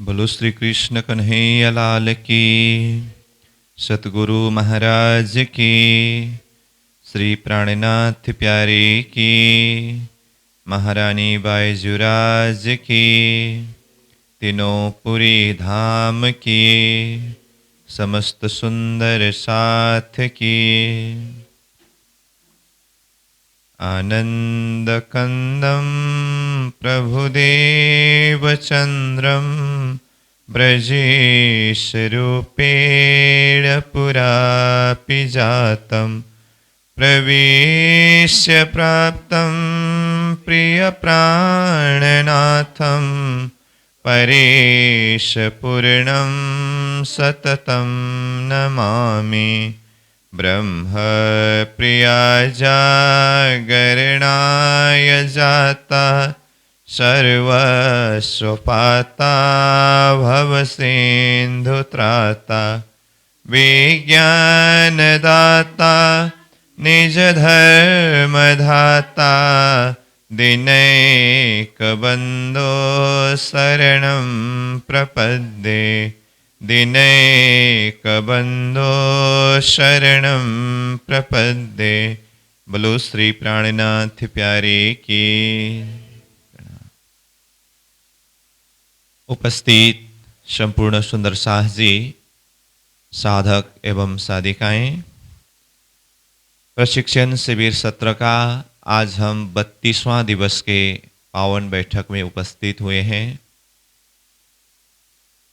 बोलो श्री कृष्ण कन्हैया लाल की, सतगुरु महाराज की, श्री प्राणनाथ प्यारे की, महारानी बाईजुराज की, तीनों पुरी धाम की, समस्त सुंदर साथ की। आनन्दकन्दं प्रभुदेवचन्द्रं ब्रजेशरूपेण पुरापि जातं प्रवेश्य प्राप्तं प्रियप्राणनाथं परेशपूर्णं सततं नमामि। ब्रह्म प्रिया जागरणाय जाता सर्वस्वपाता भवसिन्धुत्राता विज्ञानदाता निजधर्मधाता दिनैकबन्धो शरणं प्रपद्ये दिनैकबन्धो शरणं प्रपद्ये। बोलो श्री प्राणनाथ प्यारे की। उपस्थित संपूर्ण सुंदर साहस जी, साधक एवं साधिकाएं, प्रशिक्षण शिविर सत्र का आज हम 32वां दिवस के पावन बैठक में उपस्थित हुए हैं।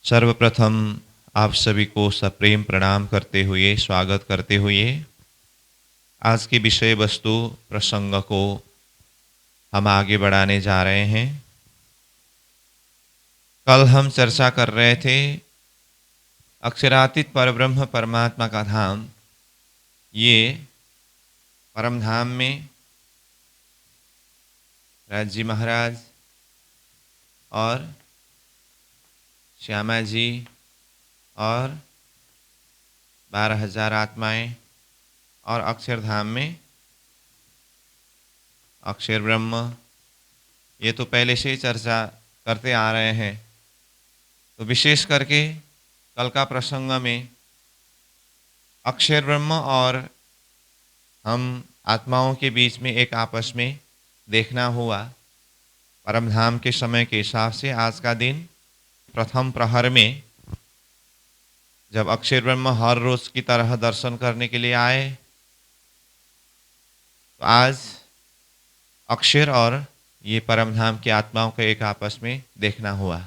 सर्वप्रथम आप सभी को सप्रेम प्रणाम करते हुए, स्वागत करते हुए आज की विषय वस्तु प्रसंग को हम आगे बढ़ाने जा रहे हैं। कल हम चर्चा कर रहे थे अक्षरातीत परब्रह्म परमात्मा का धाम। ये परम धाम में राज जी महाराज और श्यामा जी और 12,000 आत्माएं और अक्षरधाम में अक्षर ब्रह्म, ये तो पहले से ही चर्चा करते आ रहे हैं। तो विशेष करके कल का प्रसंग में अक्षर ब्रह्म और हम आत्माओं के बीच में एक आपस में देखना हुआ। परम धाम के समय के हिसाब से आज का दिन प्रथम प्रहर में जब अक्षर ब्रह्म हर रोज की तरह दर्शन करने के लिए आए, तो आज अक्षर और ये परम धाम की आत्माओं को एक आपस में देखना हुआ।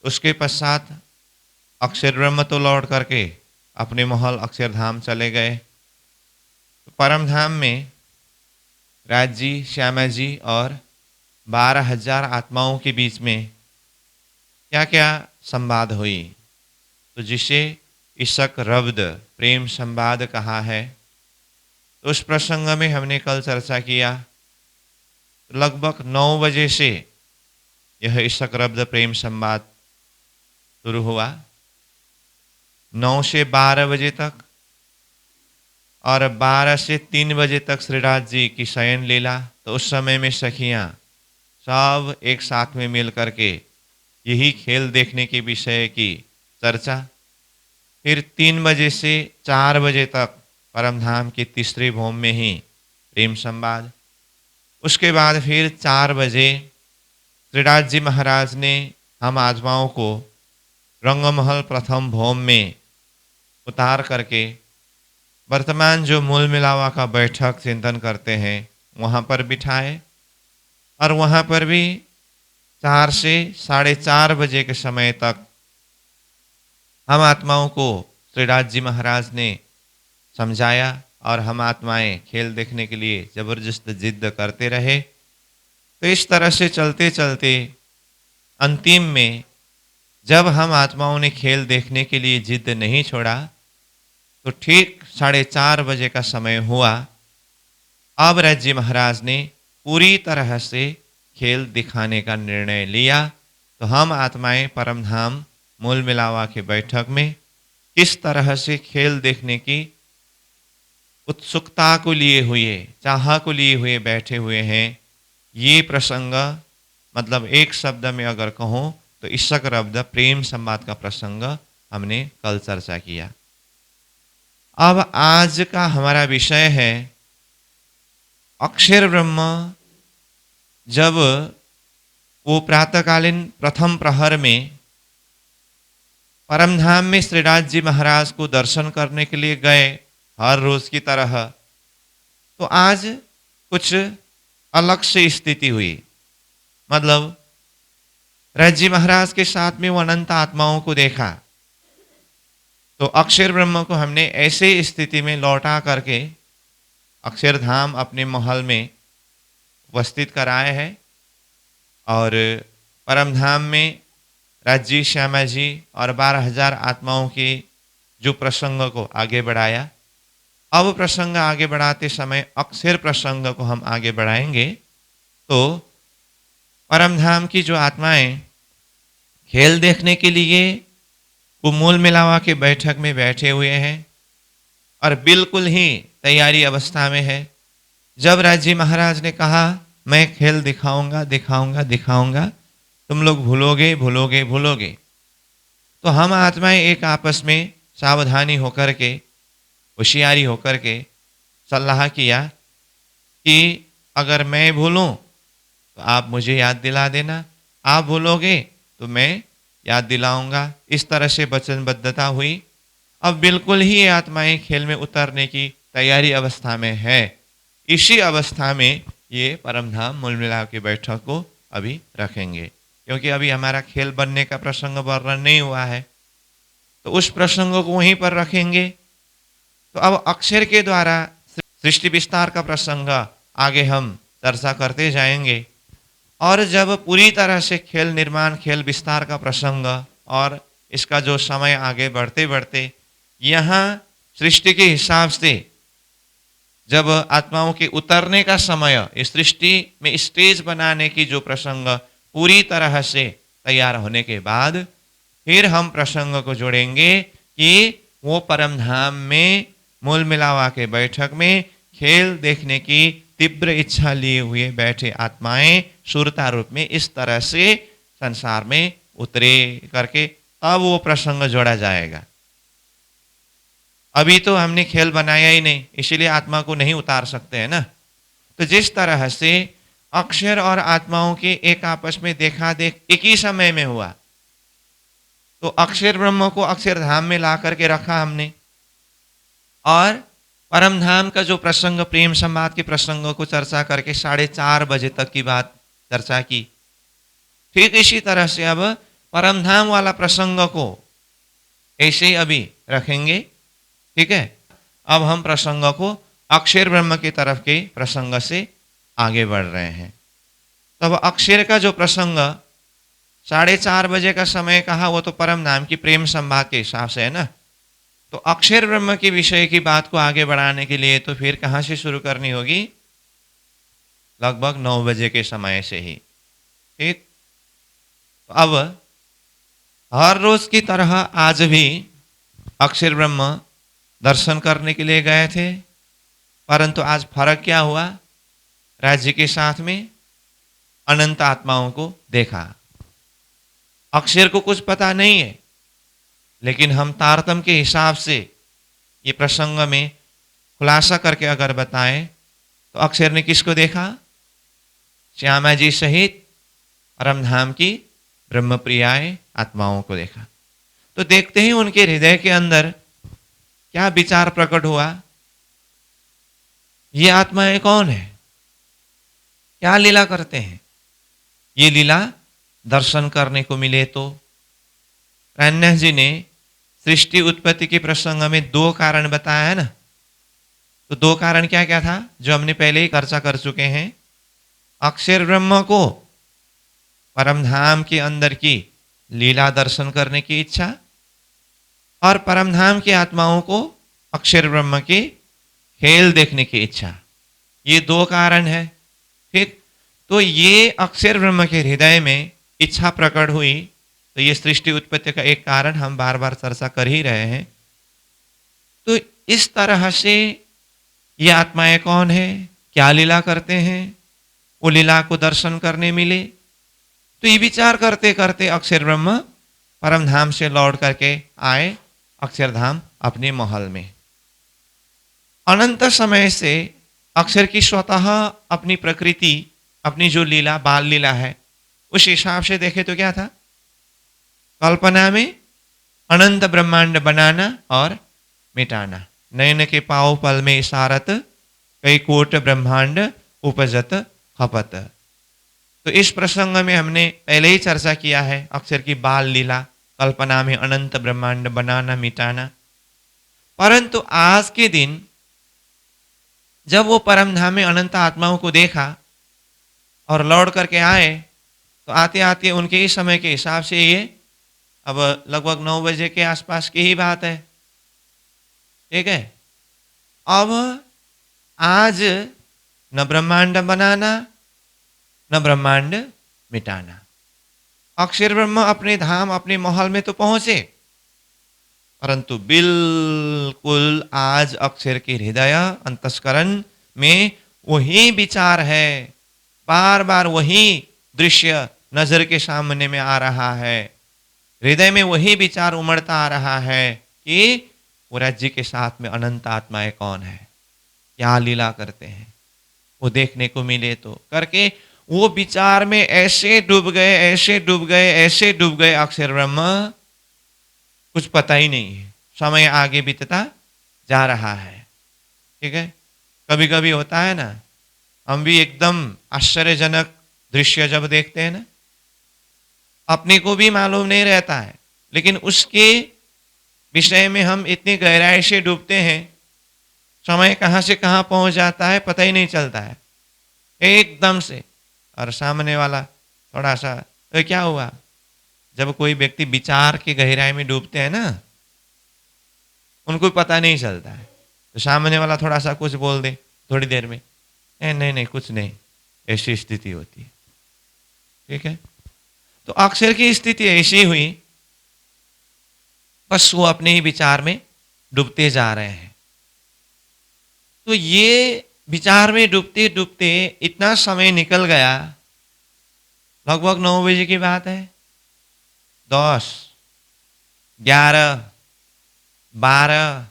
उसके पश्चात अक्षर ब्रह्म तो लौट करके अपने महल अक्षरधाम चले गए। तो परम धाम में राज जी, श्यामा जी और 12,000 आत्माओं के बीच में क्या क्या संवाद हुई, तो जिसे इशक रब्द प्रेम संवाद कहा है। तो उस प्रसंग में हमने कल चर्चा किया। लगभग 9 बजे से यह इशक रब्द प्रेम संवाद शुरू हुआ, 9 से 12 बजे तक, और 12 से 3 बजे तक श्रीराज जी की शयन लीला। तो उस समय में सखियाँ सब एक साथ में मिल करके यही खेल देखने के विषय की चर्चा। फिर 3 बजे से 4 बजे तक परमधाम की तीसरी भूम में ही प्रेम संवाद। उसके बाद फिर 4 बजे श्रीराज जी महाराज ने हम आत्माओं को रंगमहल प्रथम भूम में उतार करके वर्तमान जो मूल मिलावा का बैठक चिंतन करते हैं वहाँ पर बिठाए, और वहाँ पर भी 4 से 4:30 बजे के समय तक हम आत्माओं को श्रीराज जी महाराज ने समझाया, और हम आत्माएं खेल देखने के लिए जबरदस्त जिद करते रहे। तो इस तरह से चलते चलते अंतिम में जब हम आत्माओं ने खेल देखने के लिए जिद नहीं छोड़ा, तो ठीक 4:30 बजे का समय हुआ। अब राज जी महाराज ने पूरी तरह से खेल दिखाने का निर्णय लिया। तो हम आत्माएं परमधाम मूल मिलावा के बैठक में किस तरह से खेल देखने की उत्सुकता को लिए हुए, चाह को लिए हुए बैठे हुए हैं। ये प्रसंग मतलब एक शब्द में अगर कहूँ तो ईशक रब्द प्रेम संवाद का प्रसंग हमने कल चर्चा किया। अब आज का हमारा विषय है अक्षर ब्रह्म। जब वो प्रातःकालीन प्रथम प्रहर में परमधाम में श्रीनाथ जी महाराज को दर्शन करने के लिए गए हर रोज की तरह, तो आज कुछ अलग से स्थिति हुई। मतलब राज जी महाराज के साथ में वो अनंत आत्माओं को देखा, तो अक्षर ब्रह्म को हमने ऐसे स्थिति में लौटा करके अक्षरधाम अपने महल में उपस्थित कराए हैं और परमधाम में राजी श्यामा जी और 12,000 आत्माओं के जो प्रसंग को आगे बढ़ाया। अब प्रसंग आगे बढ़ाते समय अक्षर प्रसंग को हम आगे बढ़ाएंगे। तो परमधाम की जो आत्माएं खेल देखने के लिए वो मूल मिलावा के बैठक में बैठे हुए हैं और बिल्कुल ही तैयारी अवस्था में है। जब राजी महाराज ने कहा मैं खेल दिखाऊंगा दिखाऊंगा दिखाऊंगा, तुम लोग भूलोगे भूलोगे भूलोगे, तो हम आत्माएं एक आपस में सावधानी होकर के, होशियारी होकर के सलाह किया कि अगर मैं भूलूं तो आप मुझे याद दिला देना, आप भूलोगे तो मैं याद दिलाऊंगा। इस तरह से वचनबद्धता हुई। अब बिल्कुल ही ये आत्माएं खेल में उतरने की तैयारी अवस्था में है। इसी अवस्था में ये परमधाम मूल मिलाव की बैठक को अभी रखेंगे, क्योंकि अभी हमारा खेल बनने का प्रसंग वर्णन नहीं हुआ है, तो उस प्रसंग को वहीं पर रखेंगे। तो अब अक्षर के द्वारा सृष्टि विस्तार का प्रसंग आगे हम चर्चा करते जाएंगे, और जब पूरी तरह से खेल निर्माण खेल विस्तार का प्रसंग और इसका जो समय आगे बढ़ते बढ़ते यहाँ सृष्टि के हिसाब से जब आत्माओं के उतरने का समय, इस सृष्टि में स्टेज बनाने की जो प्रसंग पूरी तरह से तैयार होने के बाद फिर हम प्रसंग को जोड़ेंगे कि वो परमधाम में मूल मिलावा के बैठक में खेल देखने की तीव्र इच्छा लिए हुए बैठे आत्माएं सुरता रूप में इस तरह से संसार में उतरे करके तब वो प्रसंग जोड़ा जाएगा। अभी तो हमने खेल बनाया ही नहीं, इसीलिए आत्मा को नहीं उतार सकते हैं ना। तो जिस तरह से अक्षर और आत्माओं के एक आपस में देखा देख एक ही समय में हुआ, तो अक्षर ब्रह्म को अक्षरधाम में ला करके रखा हमने, और परमधाम का जो प्रसंग प्रेम संवाद के प्रसंगों को चर्चा करके 4:30 बजे तक की बात चर्चा की। ठीक इसी तरह से अब परमधाम वाला प्रसंग को ऐसे ही अभी रखेंगे। ठीक है, अब हम प्रसंग को अक्षर ब्रह्म की तरफ के प्रसंग से आगे बढ़ रहे हैं। तब अक्षर का जो प्रसंग 4:30 बजे का समय कहा, वो तो परम नाम की प्रेम संवाद के हिसाब से है ना। तो अक्षर ब्रह्म के विषय की बात को आगे बढ़ाने के लिए तो फिर कहाँ से शुरू करनी होगी? लगभग 9 बजे के समय से ही। ठीक, तो अब हर रोज की तरह आज भी अक्षर ब्रह्म दर्शन करने के लिए गए थे, परंतु आज फर्क क्या हुआ? राज्य के साथ में अनंत आत्माओं को देखा। अक्षर को कुछ पता नहीं है, लेकिन हम तारतम के हिसाब से ये प्रसंग में खुलासा करके अगर बताएं तो अक्षर ने किसको देखा? श्यामा जी सहित परमधाम की ब्रह्मप्रियाए आत्माओं को देखा। तो देखते ही उनके हृदय के अंदर क्या विचार प्रकट हुआ? ये आत्माएं कौन है, क्या लीला करते हैं? ये लीला दर्शन करने को मिले तो। प्राणनाथ जी ने सृष्टि उत्पत्ति के प्रसंग में 2 कारण बताया है ना। तो 2 कारण क्या क्या था, जो हमने पहले ही चर्चा कर चुके हैं। अक्षर ब्रह्म को परमधाम के अंदर की लीला दर्शन करने की इच्छा, और परमधाम की आत्माओं को अक्षर ब्रह्म के खेल देखने की इच्छा। ये 2 कारण है। ठीक, तो ये अक्षर ब्रह्म के हृदय में इच्छा प्रकट हुई, तो ये सृष्टि उत्पत्ति का एक कारण हम बार बार चर्चा कर ही रहे हैं। तो इस तरह से ये आत्माएं कौन है, क्या लीला करते हैं, वो लीला को दर्शन करने मिले। तो ये विचार करते करते अक्षर ब्रह्म परम धाम से लौट करके आए अक्षरधाम अपने महल में। अनंत समय से अक्षर की स्वतः अपनी प्रकृति, अपनी जो लीला बाल लीला है, उस हिसाब से देखे तो क्या था? कल्पना में अनंत ब्रह्मांड बनाना और मिटाना। नयन के पाँव पल में इशारत, कई कोट ब्रह्मांड उपजत खपत। तो इस प्रसंग में हमने पहले ही चर्चा किया है अक्षर की बाल लीला, कल्पना में अनंत ब्रह्मांड बनाना मिटाना। परंतु आज के दिन जब वो परम धाम में अनंत आत्माओं को देखा और लौट करके आए, तो आते आते उनके ही समय के हिसाब से ये अब लगभग 9 बजे के आसपास की ही बात है। ठीक है, अब आज न ब्रह्मांड बनाना न ब्रह्मांड मिटाना। अक्षर ब्रह्म अपने धाम अपने महल में तो पहुंचे, परंतु बिल्कुल आज अक्षर के हृदय अंतस्करण में वही विचार है, बार बार वही दृश्य नजर के सामने में आ रहा है, हृदय में वही विचार उमड़ता आ रहा है कि वो राज्य के साथ में अनंत आत्माएं कौन है, क्या लीला करते हैं, वो देखने को मिले तो करके वो विचार में ऐसे डूब गए, ऐसे डूब गए, ऐसे डूब गए अक्षर ब्रह्म, कुछ पता ही नहीं है। समय आगे बीतता जा रहा है। ठीक है, कभी कभी होता है ना, हम भी एकदम आश्चर्यजनक दृश्य जब देखते हैं ना, अपने को भी मालूम नहीं रहता है, लेकिन उसके विषय में हम इतनी गहराई से डूबते हैं, समय कहाँ से कहाँ पहुंच जाता है पता ही नहीं चलता है एकदम से। और सामने वाला थोड़ा सा तो क्या हुआ, जब कोई व्यक्ति विचार की गहराई में डूबते हैं ना, उनको पता नहीं चलता है, तो सामने वाला थोड़ा सा कुछ बोल दे थोड़ी देर में, नहीं नहीं कुछ नहीं, ऐसी स्थिति होती है। ठीक है, तो अक्षर की स्थिति ऐसी हुई, बस वो अपने ही विचार में डूबते जा रहे हैं। तो ये विचार में डूबते डूबते इतना समय निकल गया, लगभग 9 बजे की बात है, 10, 11, 12,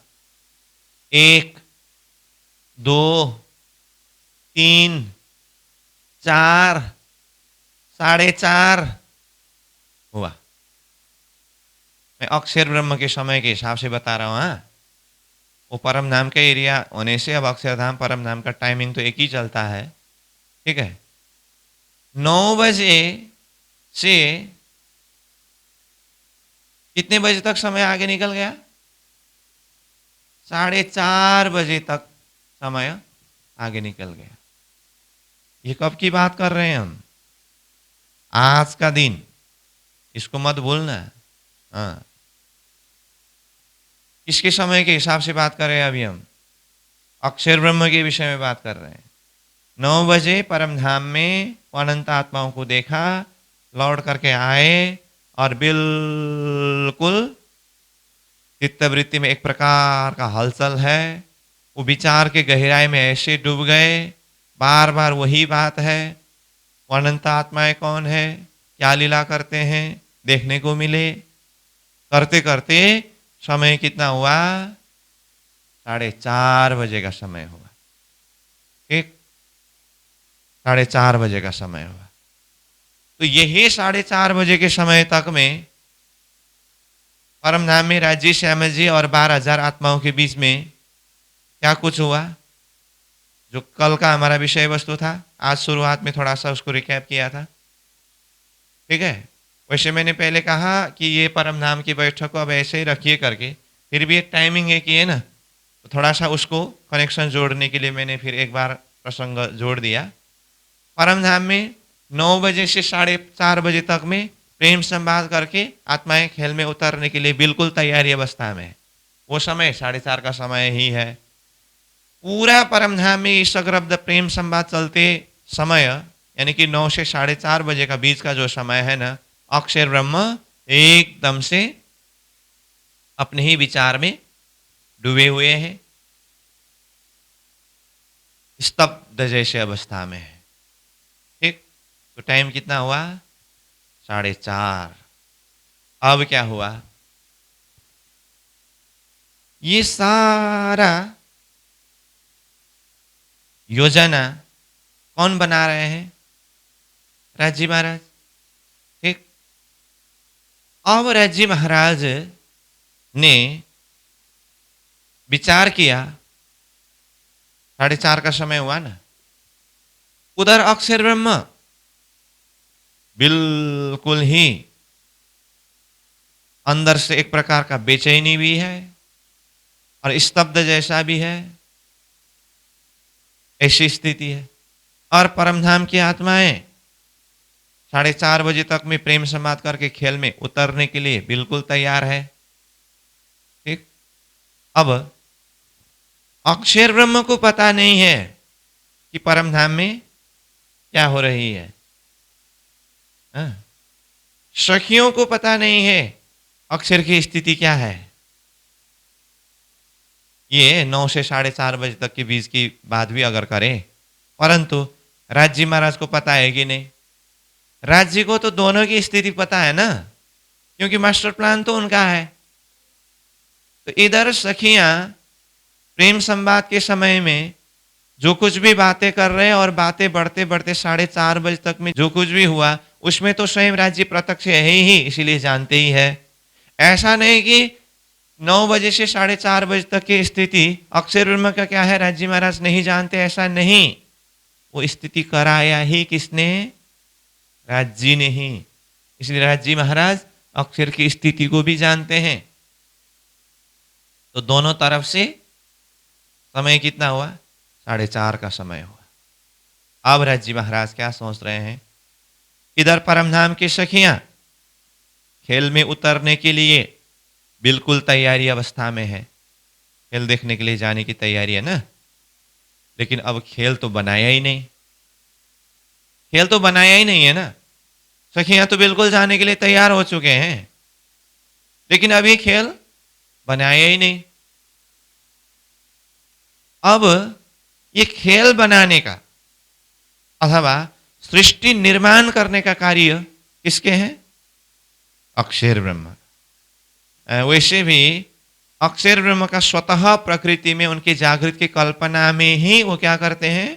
1, 2, 3, 4, 4:30 हुआ। मैं अक्षर ब्रह्म के समय के हिसाब से बता रहा हूं। हाँ, वो परम धाम का एरिया होने से अब अक्षरधाम परम धाम का टाइमिंग तो एक ही चलता है। ठीक है, 9 बजे से कितने बजे तक समय आगे निकल गया? 4:30 बजे तक समय आगे निकल गया। ये कब की बात कर रहे हैं हम? आज का दिन, इसको मत भूलना। हाँ, किसके समय के हिसाब से बात कर रहे हैं अभी हम? अक्षर ब्रह्म के विषय में बात कर रहे हैं। 9 बजे परम धाम में अनंत आत्माओं को देखा, लौट करके आए और बिल्कुल चित्तवृत्ति में एक प्रकार का हलचल है, वो विचार के गहराई में ऐसे डूब गए, बार बार वही बात है, वो अनंत आत्माएं कौन है, क्या लीला करते हैं, देखने को मिले। करते करते समय कितना हुआ? 4:30 बजे का समय हुआ। ठीक, 4:30 बजे का समय हुआ। तो यही 4:30 बजे के समय तक में परम धाम में राजी श्यामल जी और 12,000 आत्माओं के बीच में क्या कुछ हुआ, जो कल का हमारा विषय वस्तु था, आज शुरुआत में थोड़ा सा उसको रिकैप किया था। ठीक है, वैसे मैंने पहले कहा कि ये परम धाम की बैठक को अब ऐसे ही रखिए करके, फिर भी एक टाइमिंग है कि है ना, तो थोड़ा सा उसको कनेक्शन जोड़ने के लिए मैंने फिर एक बार प्रसंग जोड़ दिया। परम धाम में 9 बजे से 4:30 बजे तक में प्रेम संवाद करके आत्माएं खेल में उतरने के लिए बिल्कुल तैयारी अवस्था में है। वो समय 4:30 का समय ही है। पूरा परम धाम में इस सगरब्द प्रेम संवाद चलते समय, यानी कि 9 से 4:30 बजे का बीच का जो समय है ना, अक्षर ब्रह्म एकदम से अपने ही विचार में डूबे हुए हैं, स्तब्ध जैसे अवस्था में है। ठीक, तो टाइम कितना हुआ? 4.5। अब क्या हुआ? ये सारा योजना कौन बना रहे हैं? राजी महाराज। ठीक। अब राजी महाराज ने विचार किया, 4:30 का समय हुआ ना, उधर अक्षर ब्रह्म बिल्कुल ही अंदर से एक प्रकार का बेचैनी भी है और स्तब्ध जैसा भी है, ऐसी स्थिति है। और परमधाम की आत्माएं 4:30 बजे तक में प्रेम संवाद करके खेल में उतरने के लिए बिल्कुल तैयार है। ठीक। अब अक्षर ब्रह्म को पता नहीं है कि परमधाम में क्या हो रही है। हाँ? सखियों को पता नहीं है अक्षर की स्थिति क्या है। ये 9 से 4:30 बजे तक के बीच की बात भी अगर करें, परंतु राज जी महाराज को पता है कि नहीं? राज जी को तो दोनों की स्थिति पता है ना, क्योंकि मास्टर प्लान तो उनका है। तो इधर सखियां प्रेम संवाद के समय में जो कुछ भी बातें कर रहे हैं और बातें बढ़ते बढ़ते 4:30 बजे तक में जो कुछ भी हुआ उसमें तो स्वयं राज जी प्रत्यक्ष है ही, इसीलिए जानते ही है। ऐसा नहीं कि 9 बजे से 4:30 बजे तक की स्थिति अक्षर ब्रह्म का क्या है राज जी महाराज नहीं जानते, ऐसा नहीं। वो स्थिति कराया ही किसने? राज जी ने ही। इसलिए राज जी महाराज अक्षर की स्थिति को भी जानते हैं। तो दोनों तरफ से समय कितना हुआ? 4:30 का समय हुआ। अब राज जी महाराज क्या सोच रहे हैं? इधर परमधाम की सखियां खेल में उतरने के लिए बिल्कुल तैयारी अवस्था में है, खेल देखने के लिए जाने की तैयारी है ना। लेकिन अब खेल तो बनाया ही नहीं, खेल तो बनाया ही नहीं है ना। सखियां तो बिल्कुल जाने के लिए तैयार हो चुके हैं, लेकिन अभी खेल बनाया ही नहीं। अब ये खेल बनाने का अथवा सृष्टि निर्माण करने का कार्य किसके हैं? अक्षर ब्रह्म। वैसे भी अक्षर ब्रह्म का स्वतः प्रकृति में उनके जागृत की कल्पना में ही वो क्या करते हैं?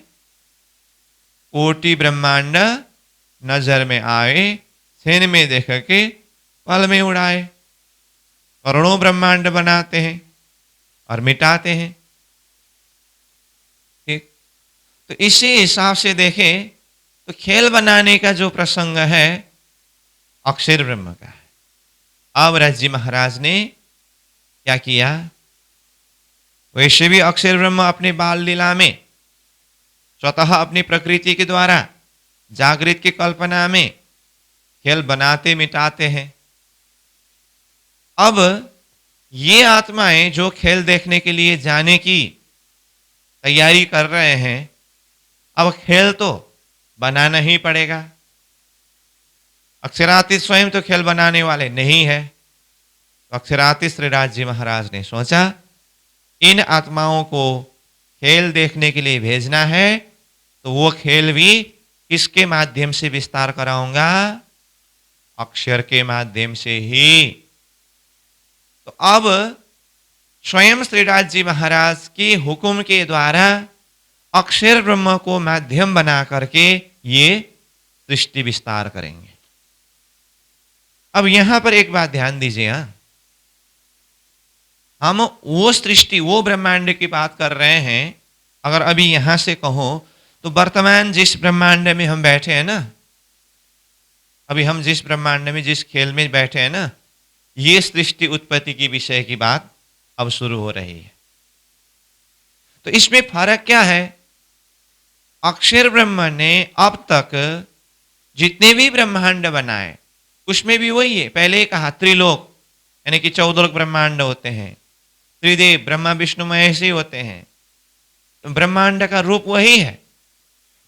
कोटि ब्रह्मांड नजर में आए, छेन में देख के पल में उड़ाए, करोड़ों ब्रह्मांड बनाते हैं और मिटाते हैं। ठीक। तो इसी हिसाब से देखें तो खेल बनाने का जो प्रसंग है अक्षर ब्रह्म का है। अब राज जी महाराज ने क्या किया? वैसे भी अक्षर ब्रह्म अपने बाल लीला में स्वतः अपनी प्रकृति के द्वारा जागृत की कल्पना में खेल बनाते मिटाते हैं। अब ये आत्माएं जो खेल देखने के लिए जाने की तैयारी कर रहे हैं, अब खेल तो बनाना ही पड़ेगा। अक्षरातीत स्वयं तो खेल बनाने वाले नहीं है। तो अक्षरातीत श्री राज जी महाराज ने सोचा इन आत्माओं को खेल देखने के लिए भेजना है, तो वो खेल भी किसके माध्यम से विस्तार कराऊंगा? अक्षर के माध्यम से ही। तो अब स्वयं श्री राज जी महाराज के हुक्म के द्वारा अक्षर ब्रह्म को माध्यम बना करके ये सृष्टि विस्तार करेंगे। अब यहां पर एक बात ध्यान दीजिए, हम वो सृष्टि वो ब्रह्मांड की बात कर रहे हैं। अगर अभी यहां से कहो तो वर्तमान जिस ब्रह्मांड में हम बैठे हैं ना, अभी हम जिस ब्रह्मांड में जिस खेल में बैठे हैं ना, ये सृष्टि उत्पत्ति की विषय की बात अब शुरू हो रही है। तो इसमें फर्क क्या है? अक्षर ब्रह्म ने अब तक जितने भी ब्रह्मांड बनाए उसमें भी वही है। पहले ही कहा त्रिलोक यानी कि 14 ब्रह्मांड होते हैं, त्रिदेव ब्रह्मा विष्णु महेश ही होते हैं। तो ब्रह्मांड का रूप वही है,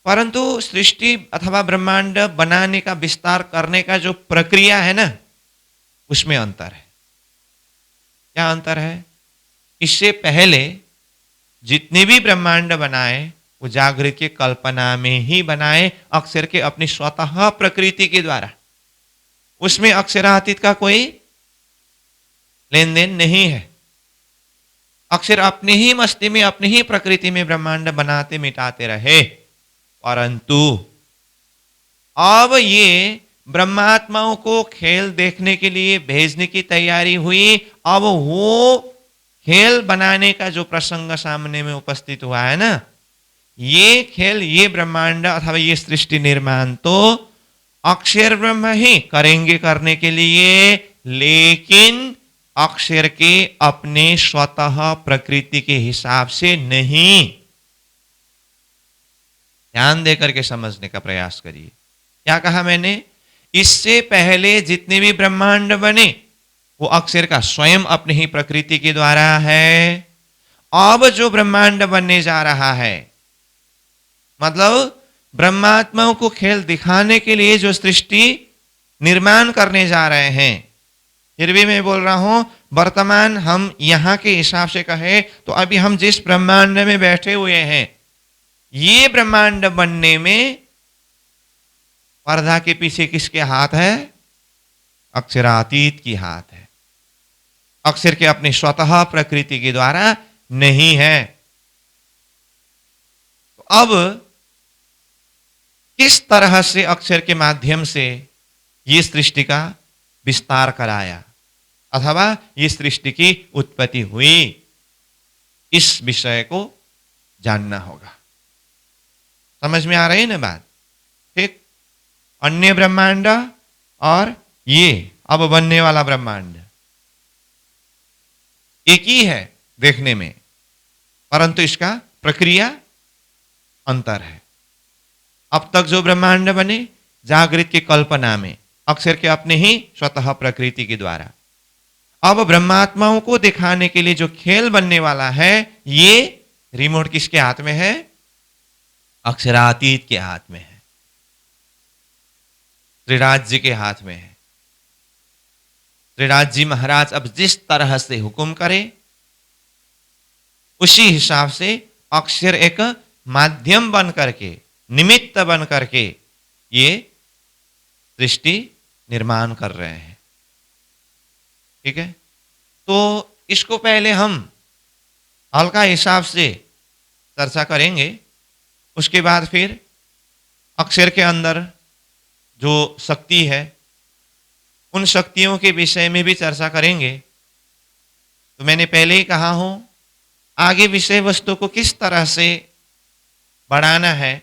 परंतु सृष्टि अथवा ब्रह्मांड बनाने का विस्तार करने का जो प्रक्रिया है ना, उसमें अंतर है। क्या अंतर है? इससे पहले जितने भी ब्रह्मांड बनाए वो जागृत की कल्पना में ही बनाए, अक्षर के अपनी स्वतः प्रकृति के द्वारा। उसमें अक्षरातीत का कोई लेन देन नहीं है। अक्षर अपनी ही मस्ती में, अपनी ही प्रकृति में ब्रह्मांड बनाते मिटाते रहे, परंतु अब ये ब्रह्मात्माओं को खेल देखने के लिए भेजने की तैयारी हुई। अब वो खेल बनाने का जो प्रसंग सामने में उपस्थित हुआ है ना, ये खेल, ये ब्रह्मांड अथवा ये सृष्टि निर्माण तो अक्षर ब्रह्म ही करेंगे करने के लिए, लेकिन अक्षर के अपने स्वतः प्रकृति के हिसाब से नहीं। ध्यान देकर के समझने का प्रयास करिए। क्या कहा मैंने? इससे पहले जितने भी ब्रह्मांड बने वो अक्षर का स्वयं अपनी ही प्रकृति के द्वारा है। अब जो ब्रह्मांड बनने जा रहा है, मतलब ब्रह्मात्माओं को खेल दिखाने के लिए जो सृष्टि निर्माण करने जा रहे हैं, फिर भी मैं बोल रहा हूं, वर्तमान हम यहां के हिसाब से कहे तो अभी हम जिस ब्रह्मांड में बैठे हुए हैं, ये ब्रह्मांड बनने में पर्दा के पीछे किसके हाथ है? अक्षरातीत की हाथ है। अक्षर के अपने स्वतः प्रकृति के द्वारा नहीं है। तो अब किस तरह से अक्षर के माध्यम से ये सृष्टि का विस्तार कराया अथवा ये सृष्टि की उत्पत्ति हुई, इस विषय को जानना होगा। समझ में आ रही है ना बात? ठीक। अन्य ब्रह्मांड और ये अब बनने वाला ब्रह्मांड एक ही है देखने में, परंतु इसका प्रक्रिया अंतर है। अब तक जो ब्रह्मांड बने जागृत की कल्पना में अक्षर के अपने ही स्वतः प्रकृति के द्वारा, अब ब्रह्मात्माओं को दिखाने के लिए जो खेल बनने वाला है, ये रिमोट किसके हाथ में है? अक्षरातीत के हाथ में है, त्रिराज जी के हाथ में है। त्रिराज जी महाराज अब जिस तरह से हुक्म करे, उसी हिसाब से अक्षर एक माध्यम बन करके, निमित्त बन करके ये सृष्टि निर्माण कर रहे हैं। ठीक है, तो इसको पहले हम हल्का हिसाब से चर्चा करेंगे, उसके बाद फिर अक्षर के अंदर जो शक्ति है उन शक्तियों के विषय में भी चर्चा करेंगे। तो मैंने पहले ही कहा हूं, आगे विषय वस्तु को किस तरह से बढ़ाना है,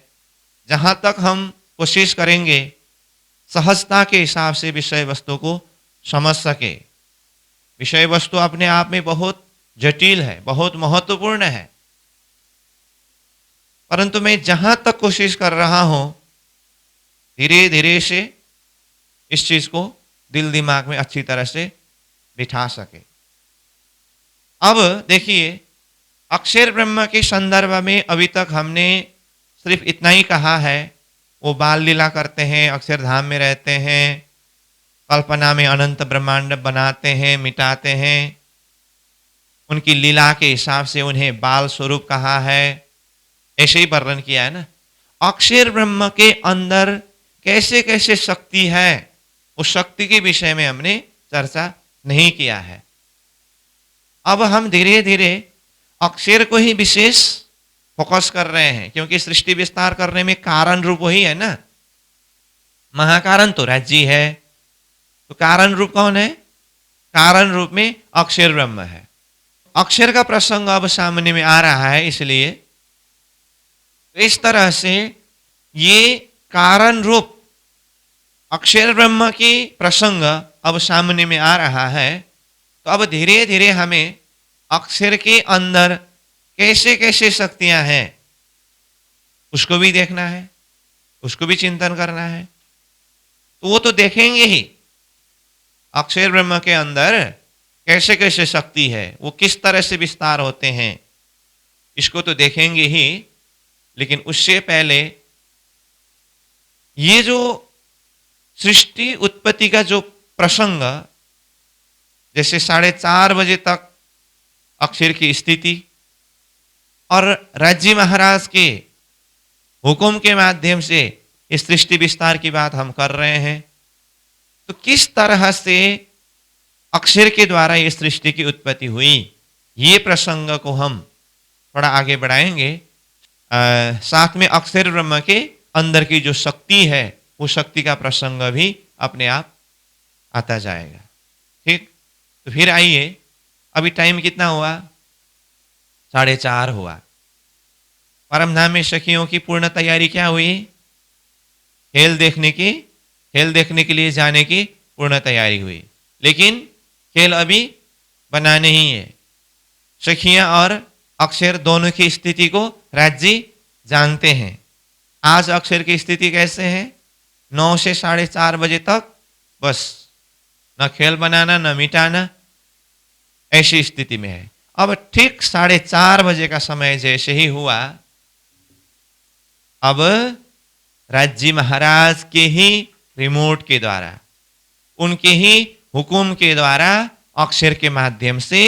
जहां तक हम कोशिश करेंगे सहजता के हिसाब से विषय वस्तु को समझ सके। विषय वस्तु अपने आप में बहुत जटिल है, बहुत महत्वपूर्ण है, परंतु मैं जहां तक कोशिश कर रहा हूं धीरे धीरे से इस चीज को दिल दिमाग में अच्छी तरह से बिठा सके। अब देखिए, अक्षर ब्रह्म के संदर्भ में अभी तक हमने सिर्फ इतना ही कहा है, वो बाल लीला करते हैं, अक्षरधाम में रहते हैं, कल्पना में अनंत ब्रह्मांड बनाते हैं, मिटाते हैं। उनकी लीला के हिसाब से उन्हें बाल स्वरूप कहा है, ऐसे ही वर्णन किया है ना। अक्षर ब्रह्म के अंदर कैसे कैसे शक्ति है, उस शक्ति के विषय में हमने चर्चा नहीं किया है। अब हम धीरे धीरे अक्षर को ही विशेष फोकस कर रहे हैं, क्योंकि सृष्टि विस्तार करने में कारण रूप वही है ना। महाकारण तो राज्य है, तो कारण रूप कौन है? कारण रूप में अक्षर ब्रह्म है। अक्षर का प्रसंग अब सामने में आ रहा है, इसलिए इस तरह से ये कारण रूप अक्षर ब्रह्म की प्रसंग अब सामने में आ रहा है। तो अब धीरे धीरे हमें अक्षर के अंदर कैसे कैसे शक्तियां हैं उसको भी देखना है, उसको भी चिंतन करना है। तो वो तो देखेंगे ही, अक्षर ब्रह्म के अंदर कैसे कैसे शक्ति है, वो किस तरह से विस्तार होते हैं, इसको तो देखेंगे ही। लेकिन उससे पहले ये जो सृष्टि उत्पत्ति का जो प्रसंग, जैसे 4:30 बजे तक अक्षर की स्थिति और राज्य महाराज के हुक्म के माध्यम से इस सृष्टि विस्तार की बात हम कर रहे हैं। तो किस तरह से अक्षर के द्वारा ये सृष्टि की उत्पत्ति हुई, ये प्रसंग को हम थोड़ा आगे बढ़ाएंगे। साथ में अक्षर ब्रह्म के अंदर की जो शक्ति है, वो शक्ति का प्रसंग भी अपने आप आता जाएगा। ठीक, तो फिर आइए, अभी टाइम कितना हुआ? 4:30 हुआ। परमधाम में सखियों की पूर्ण तैयारी क्या हुई? खेल देखने के लिए जाने की पूर्ण तैयारी हुई, लेकिन खेल अभी बना नहीं है। सखियां और अक्षर दोनों की स्थिति को राज्य जानते हैं। आज अक्षर की स्थिति कैसे है? 9 से 4:30 बजे तक बस न खेल बनाना न मिटाना, ऐसी स्थिति में है। अब ठीक 4:30 बजे का समय जैसे ही हुआ, अब राज्य महाराज के ही रिमोट के द्वारा, उनके ही हुकुम के द्वारा अक्षर के माध्यम से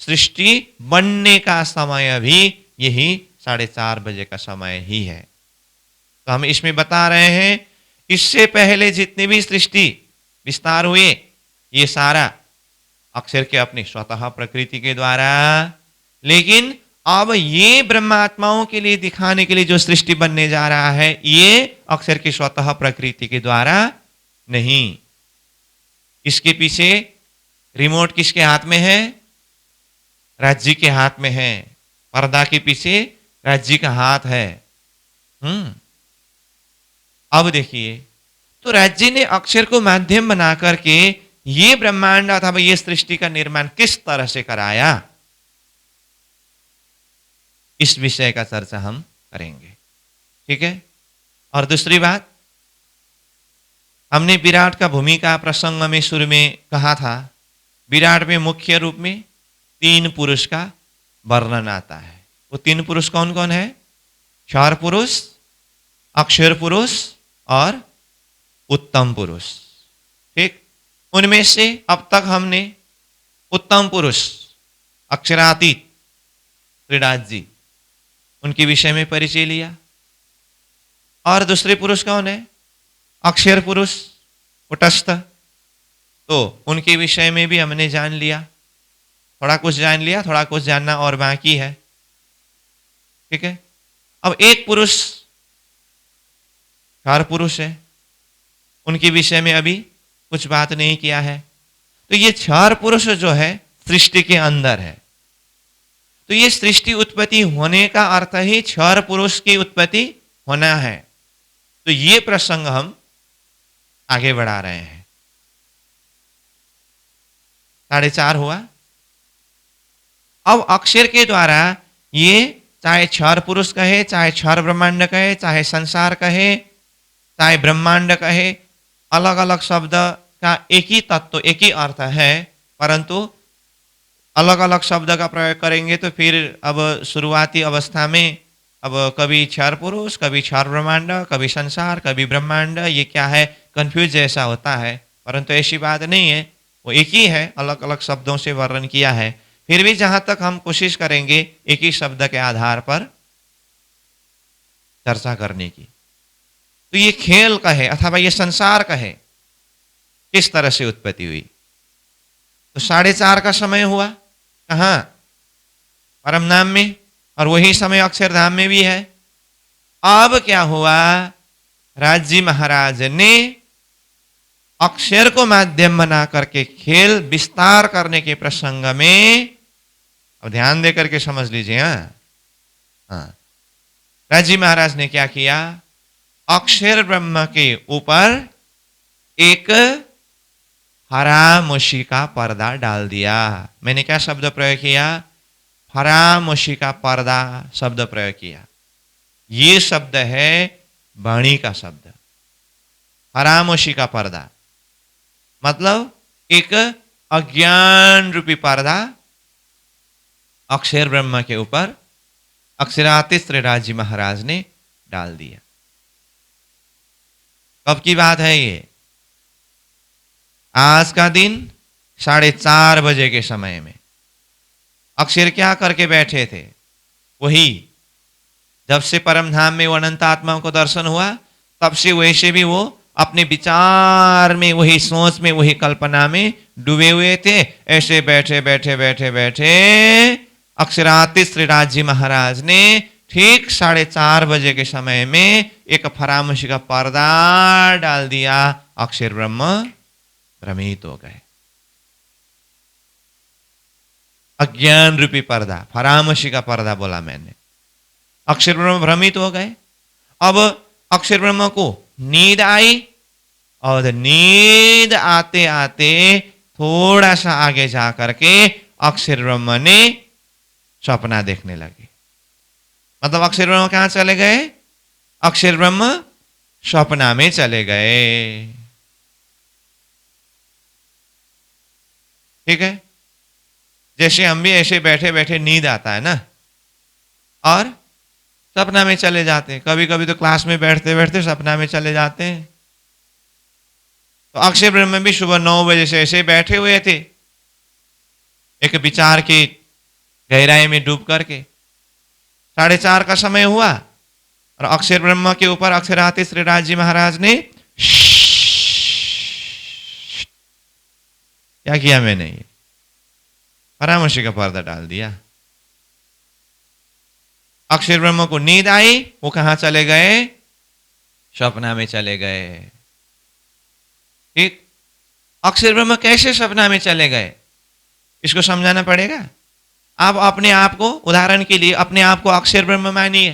सृष्टि बनने का समय भी यही 4:30 बजे का समय ही है। तो हम इसमें बता रहे हैं, इससे पहले जितने भी सृष्टि विस्तार हुए, ये सारा अक्षर के अपनी स्वतः प्रकृति के द्वारा, लेकिन अब ये ब्रह्मात्माओं के लिए दिखाने के लिए जो सृष्टि बनने जा रहा है, ये अक्षर की स्वतः प्रकृति के द्वारा नहीं। इसके पीछे रिमोट किसके हाथ में है? राज्य के हाथ में है। पर्दा के पीछे राज्य का हाथ है। अब देखिए, तो राज्य ने अक्षर को माध्यम बना करके ये ब्रह्मांड अथवा ये सृष्टि का निर्माण किस तरह से कराया, इस विषय का चर्चा हम करेंगे। ठीक है। और दूसरी बात, हमने विराट का भूमिका प्रसंग में शुरू में कहा था, विराट में मुख्य रूप में 3 पुरुष का वर्णन आता है। वो 3 पुरुष कौन कौन है? क्षर पुरुष, अक्षर पुरुष और उत्तम पुरुष। ठीक, उनमें से अब तक हमने उत्तम पुरुष अक्षरातीत त्रिनाथ जी, उनके विषय में परिचय लिया। और दूसरे पुरुष कौन है? अक्षर पुरुष कुटस्थ, तो उनके विषय में भी हमने जान लिया, थोड़ा कुछ जान लिया, थोड़ा कुछ जानना और बाकी है। ठीक है। अब एक पुरुष क्षर पुरुष है, उनके विषय में अभी कुछ बात नहीं किया है। तो ये क्षर पुरुष जो है सृष्टि के अंदर है। तो ये सृष्टि उत्पत्ति होने का अर्थ ही क्षर पुरुष की उत्पत्ति होना है। तो ये प्रसंग हम आगे बढ़ा रहे हैं। 4:30 हुआ। अब अक्षर के द्वारा ये चाहे क्षर पुरुष कहे, चाहे क्षर ब्रह्मांड कहे, चाहे संसार कहे, चाहे ब्रह्मांड कहे, अलग अलग शब्द का एक ही तत्व, एक ही अर्थ है, परंतु अलग अलग शब्द का प्रयोग करेंगे तो फिर अब शुरुआती अवस्था में अब कभी क्षर पुरुष, कभी क्षर ब्रह्मांड, कभी संसार, कभी ब्रह्मांड, ये क्या है, कंफ्यूज जैसा होता है। परंतु ऐसी बात नहीं है, वो एक ही है, अलग अलग शब्दों से वर्णन किया है। फिर भी जहां तक हम कोशिश करेंगे एक ही शब्द के आधार पर चर्चा करने की। तो ये खेल कहे अथवा ये संसार कहे, किस तरह से उत्पत्ति हुई। तो 4:30 का समय हुआ, कहाँ? परमधाम में, और वही समय अक्षरधाम में भी है। अब क्या हुआ? राज्य महाराज ने अक्षर को माध्यम बना करके खेल विस्तार करने के प्रसंग में, अब ध्यान दे करके समझ लीजिए। हाँ, राज्य महाराज ने क्या किया? अक्षर ब्रह्म के ऊपर एक हरामोशी का पर्दा डाल दिया। मैंने क्या शब्द प्रयोग किया? हरामोशी का पर्दा शब्द प्रयोग किया। ये शब्द है वाणी का शब्द। हरामोशी का पर्दा मतलब एक अज्ञान रूपी पर्दा अक्षर ब्रह्म के ऊपर अक्षरातीत राज्य महाराज ने डाल दिया। कब की बात है ये? आज का दिन 4:30 बजे के समय में। अक्षर क्या करके बैठे थे? वही जब से परमधाम में वो अनंत आत्माओं को दर्शन हुआ, तब से वैसे भी वो अपने विचार में, वही सोच में, वही कल्पना में डूबे हुए थे। ऐसे बैठे बैठे बैठे बैठे अक्षरातीत श्रीराज जी महाराज ने ठीक 4:30 के समय में एक फरामोशी का पर्दा डाल दिया। अक्षर ब्रह्म भ्रमित हो गए। अज्ञान रूपी पर्दा, फरामोशी का पर्दा बोला मैंने। अक्षर ब्रह्म भ्रमित हो गए। अब अक्षर ब्रह्म को नींद आई और नींद आते आते थोड़ा सा आगे जा करके अक्षर ब्रह्म ने सपना देखने लगे। मतलब अक्षर ब्रह्म कहां चले गए? अक्षर ब्रह्म सपना में चले गए। ठीक है, जैसे हम भी ऐसे बैठे बैठे नींद आता है ना, और सपना में चले जाते हैं। कभी कभी तो क्लास में बैठते बैठते सपना में चले जाते हैं। तो अक्षर ब्रह्म भी सुबह 9 बजे से ऐसे बैठे हुए थे, एक विचार की गहराई में डूब करके। 4:30 का समय हुआ और अक्षर ब्रह्म के ऊपर अक्षरातीत श्रीराज जी महाराज ने क्या किया? मैंने ये फरामोशी का पर्दा डाल दिया। अक्षर ब्रह्म को नींद आई, वो कहां चले गए? सपना में चले गए। ठीक, अक्षर ब्रह्म कैसे सपना में चले गए, इसको समझाना पड़ेगा। आप अपने आप को, उदाहरण के लिए अपने आप को अक्षर ब्रह्म मानिए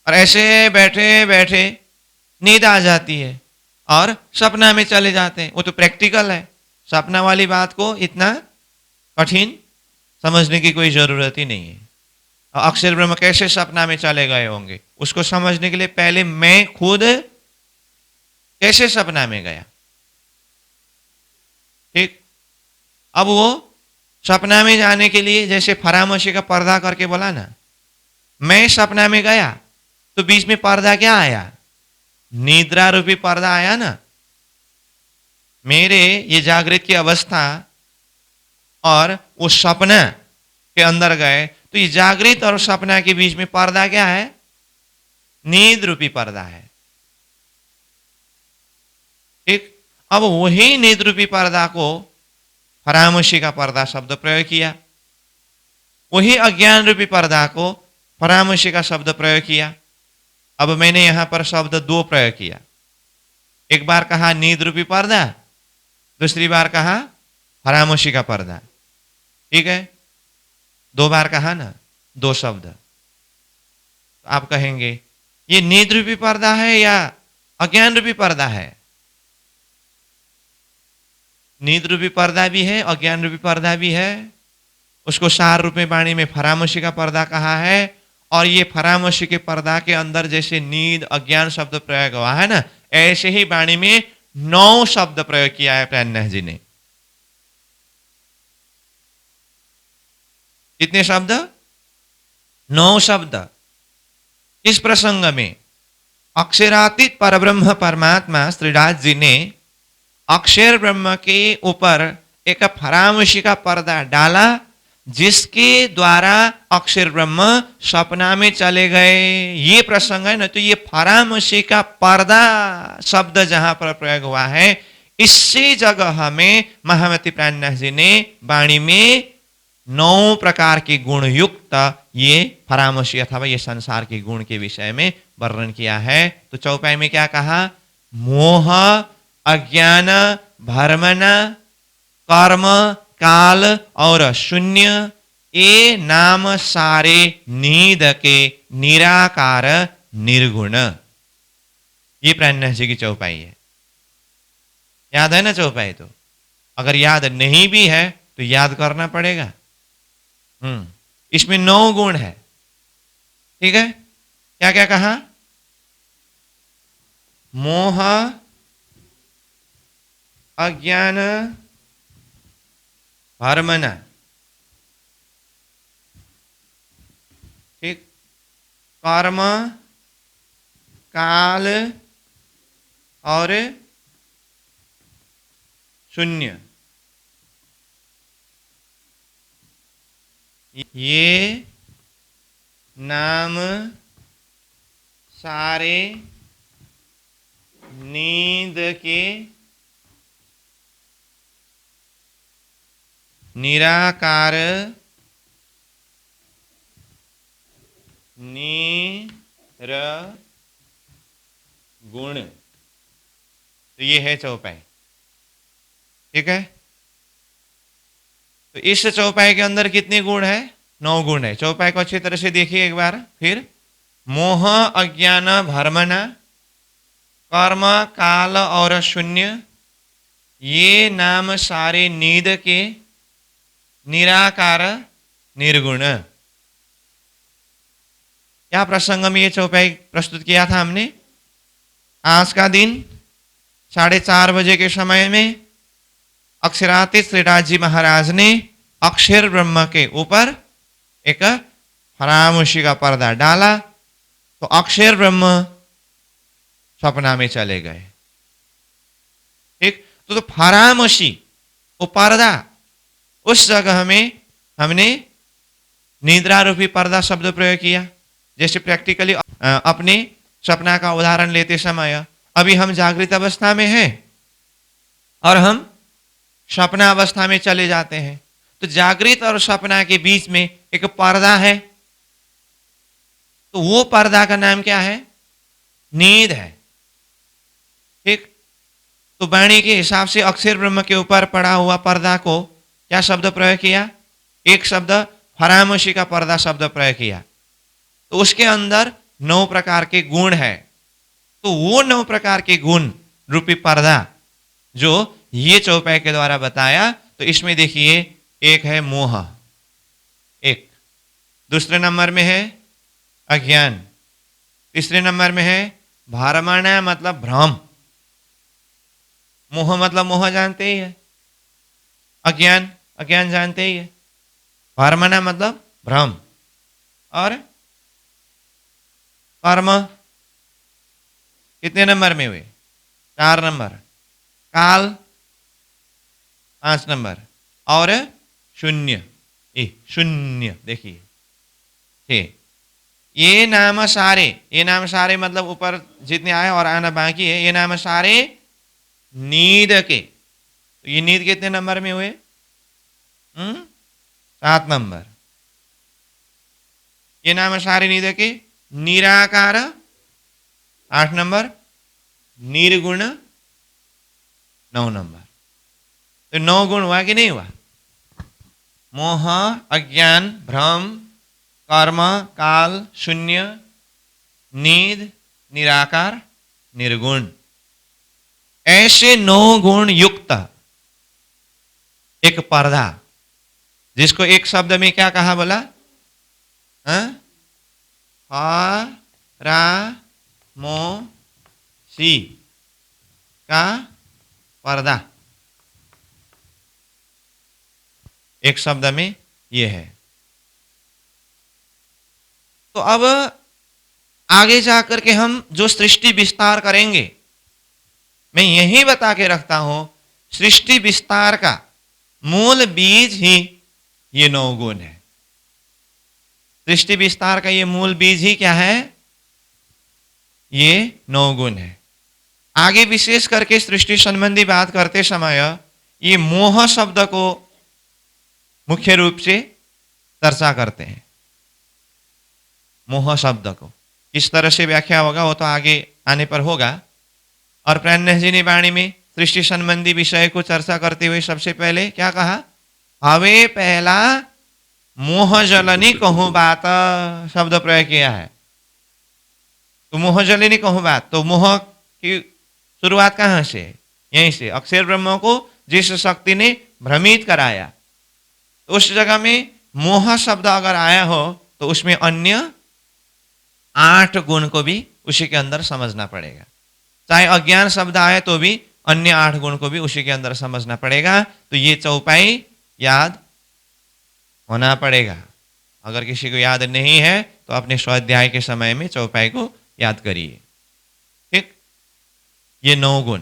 और ऐसे बैठे बैठे नींद आ जाती है और सपना में चले जाते हैं। वो तो प्रैक्टिकल है। सपना वाली बात को इतना कठिन समझने की कोई जरूरत ही नहीं है। अक्षर ब्रह्म कैसे सपना में चले गए होंगे, उसको समझने के लिए पहले मैं खुद कैसे सपना में गया। ठीक, अब वो सपना में जाने के लिए जैसे फरामोशी का पर्दा करके बोला ना, मैं सपना में गया तो बीच में पर्दा क्या आया? निद्रा रूपी पर्दा आया ना। मेरे ये जागृत की अवस्था और उस सपना के अंदर गए तो ये जागृत और सपना के बीच में पर्दा क्या है? नींद रूपी पर्दा है। ठीक, अब वही नींद रूपी पर्दा को फरामोशी का पर्दा शब्द प्रयोग किया, वही अज्ञान रूपी पर्दा को फरामोशी का शब्द प्रयोग किया। अब मैंने यहां पर शब्द 2 प्रयोग किया। एक बार कहा नींद रूपी पर्दा, दूसरी बार कहा फरामोशी का पर्दा। ठीक है, 2 बार कहा ना, 2 शब्द। तो आप कहेंगे ये नींद रूपी पर्दा है या अज्ञान रूपी पर्दा है? नींद रूपी पर्दा भी है, अज्ञान रूपी पर्दा भी है। उसको सार रूप में वाणी में फरामोशी का पर्दा कहा है। और ये फरामोशी के पर्दा के अंदर जैसे नींद अज्ञान शब्द प्रयोग हुआ है ना, ऐसे ही वाणी में 9 शब्द प्रयोग किया है प्रणय जी ने। कितने शब्द? 9 शब्द। इस प्रसंग में अक्षरातीत परब्रह्म परमात्मा श्रीराज जी ने अक्षर ब्रह्म के ऊपर एक फरामोशी का पर्दा डाला, जिसके द्वारा अक्षर ब्रह्म सपना में चले गए। ये प्रसंग है ना, तो ये फरामोशी का पर्दा शब्द जहां पर प्रयोग हुआ है, इसी जगह में महामती प्राणनाथ जी ने वाणी में 9 प्रकार के गुण युक्त ये फरामोशी अथवा ये संसार के गुण के विषय में वर्णन किया है। तो चौपाई में क्या कहा? मोह, अज्ञान, भ्रमण, कर्म, काल और शून्य, ये नाम सारे नींद के निराकार निर्गुण। ये प्राणनाथ जी की चौपाई है। याद है ना चौपाई? तो अगर याद नहीं भी है तो याद करना पड़ेगा। इसमें 9 गुण है। ठीक है, क्या क्या कहा? मोह, अज्ञान, भ्रमण, ठीक, कर्म, काल और शून्य। ये नाम सारे नींद के निराकार निर्गुण। तो ये है चौपाई। ठीक है, तो इस चौपाई के अंदर कितने गुण है? 9 गुण है। चौपाई को अच्छी तरह से देखिए एक बार फिर। मोह अज्ञान भ्रमणा कर्म काल और शून्य, ये नाम सारे नींद के निराकार निर्गुण। क्या प्रसंग में ये चौपाई प्रस्तुत किया था हमने? आज का दिन 4:30 बजे के समय में अक्षरातीत श्रीराज जी महाराज ने अक्षर ब्रह्म के ऊपर एक खामोशी का पर्दा डाला, तो अक्षर ब्रह्म सपना में चले गए। ठीक, तो खामोशी, वो पर्दा, उस जगह में हमने निद्रा रूपी पर्दा शब्द प्रयोग किया। जैसे प्रैक्टिकली अपने सपना का उदाहरण लेते समय, अभी हम जागृत अवस्था में हैं और हम सपना अवस्था में चले जाते हैं, तो जागृत और सपना के बीच में एक पर्दा है, तो वो पर्दा का नाम क्या है? नींद है। ठीक, तो वाणी के हिसाब से अक्षर ब्रह्म के ऊपर पड़ा हुआ पर्दा को क्या शब्द प्रयोग किया? एक शब्द खामोशी का पर्दा शब्द प्रयोग किया। तो उसके अंदर 9 प्रकार के गुण है। तो वो 9 प्रकार के गुण रूपी पर्दा जो ये चौपाई के द्वारा बताया, तो इसमें देखिए एक है मोह, एक दूसरे नंबर में है अज्ञान, तीसरे नंबर में है भ्रमणा मतलब भ्रम। मोह मतलब मोह जानते ही है, अज्ञान अज्ञान जानते ही है, भ्रमणा मतलब भ्रम, और कर्म कितने नंबर में हुए? 4 नंबर, काल 5 नंबर, और शून्य, शून्य। देखिए ठीक, ये नाम सारे, ये नाम सारे मतलब ऊपर जितने आए और आना बाकी है, ये नाम सारे नींद के। तो ये नींद कितने नंबर में हुए? 7 नंबर। ये नाम सारे नींद के निराकार 8 नंबर, निर्गुण 9 नंबर। तो 9 गुण हुआ कि नहीं हुआ? मोह अज्ञान भ्रम कर्म काल शून्य नींद निराकार निर्गुण, ऐसे 9 गुण युक्त एक पर्दा, जिसको एक शब्द में क्या कहा बोला? खामोशी का पर्दा, एक शब्द में ये है। तो अब आगे जाकर के हम जो सृष्टि विस्तार करेंगे, मैं यही बता के रखता हूं, सृष्टि विस्तार का मूल बीज ही ये 9 गुण है। सृष्टि विस्तार का ये मूल बीज ही क्या है? ये 9 गुण है। आगे विशेष करके सृष्टि संबंधी बात करते समय ये मोह शब्द को मुख्य रूप से चर्चा करते हैं। मोह शब्द को किस तरह से व्याख्या होगा वो तो आगे आने पर होगा। और प्राणनाथ जी ने वाणी में सृष्टि संबंधी विषय को चर्चा करते हुए सबसे पहले क्या कहा? हवे पहला मोह जलनी कहूं बात शब्द प्रयोग किया है। तो मोह जलनी कहूं बात, तो मोह की शुरुआत कहां से? यहीं से, अक्षर ब्रह्म को जिस शक्ति ने भ्रमित कराया, तो उस जगह में मोह शब्द अगर आया हो तो उसमें अन्य 8 गुण को भी उसी के अंदर समझना पड़ेगा। चाहे अज्ञान शब्द आए तो भी अन्य 8 गुण को भी उसी के अंदर समझना पड़ेगा। तो ये चौपाई याद होना पड़ेगा। अगर किसी को याद नहीं है तो अपने स्वाध्याय के समय में चौपाई को याद करिए। ठीक, ये 9 गुण,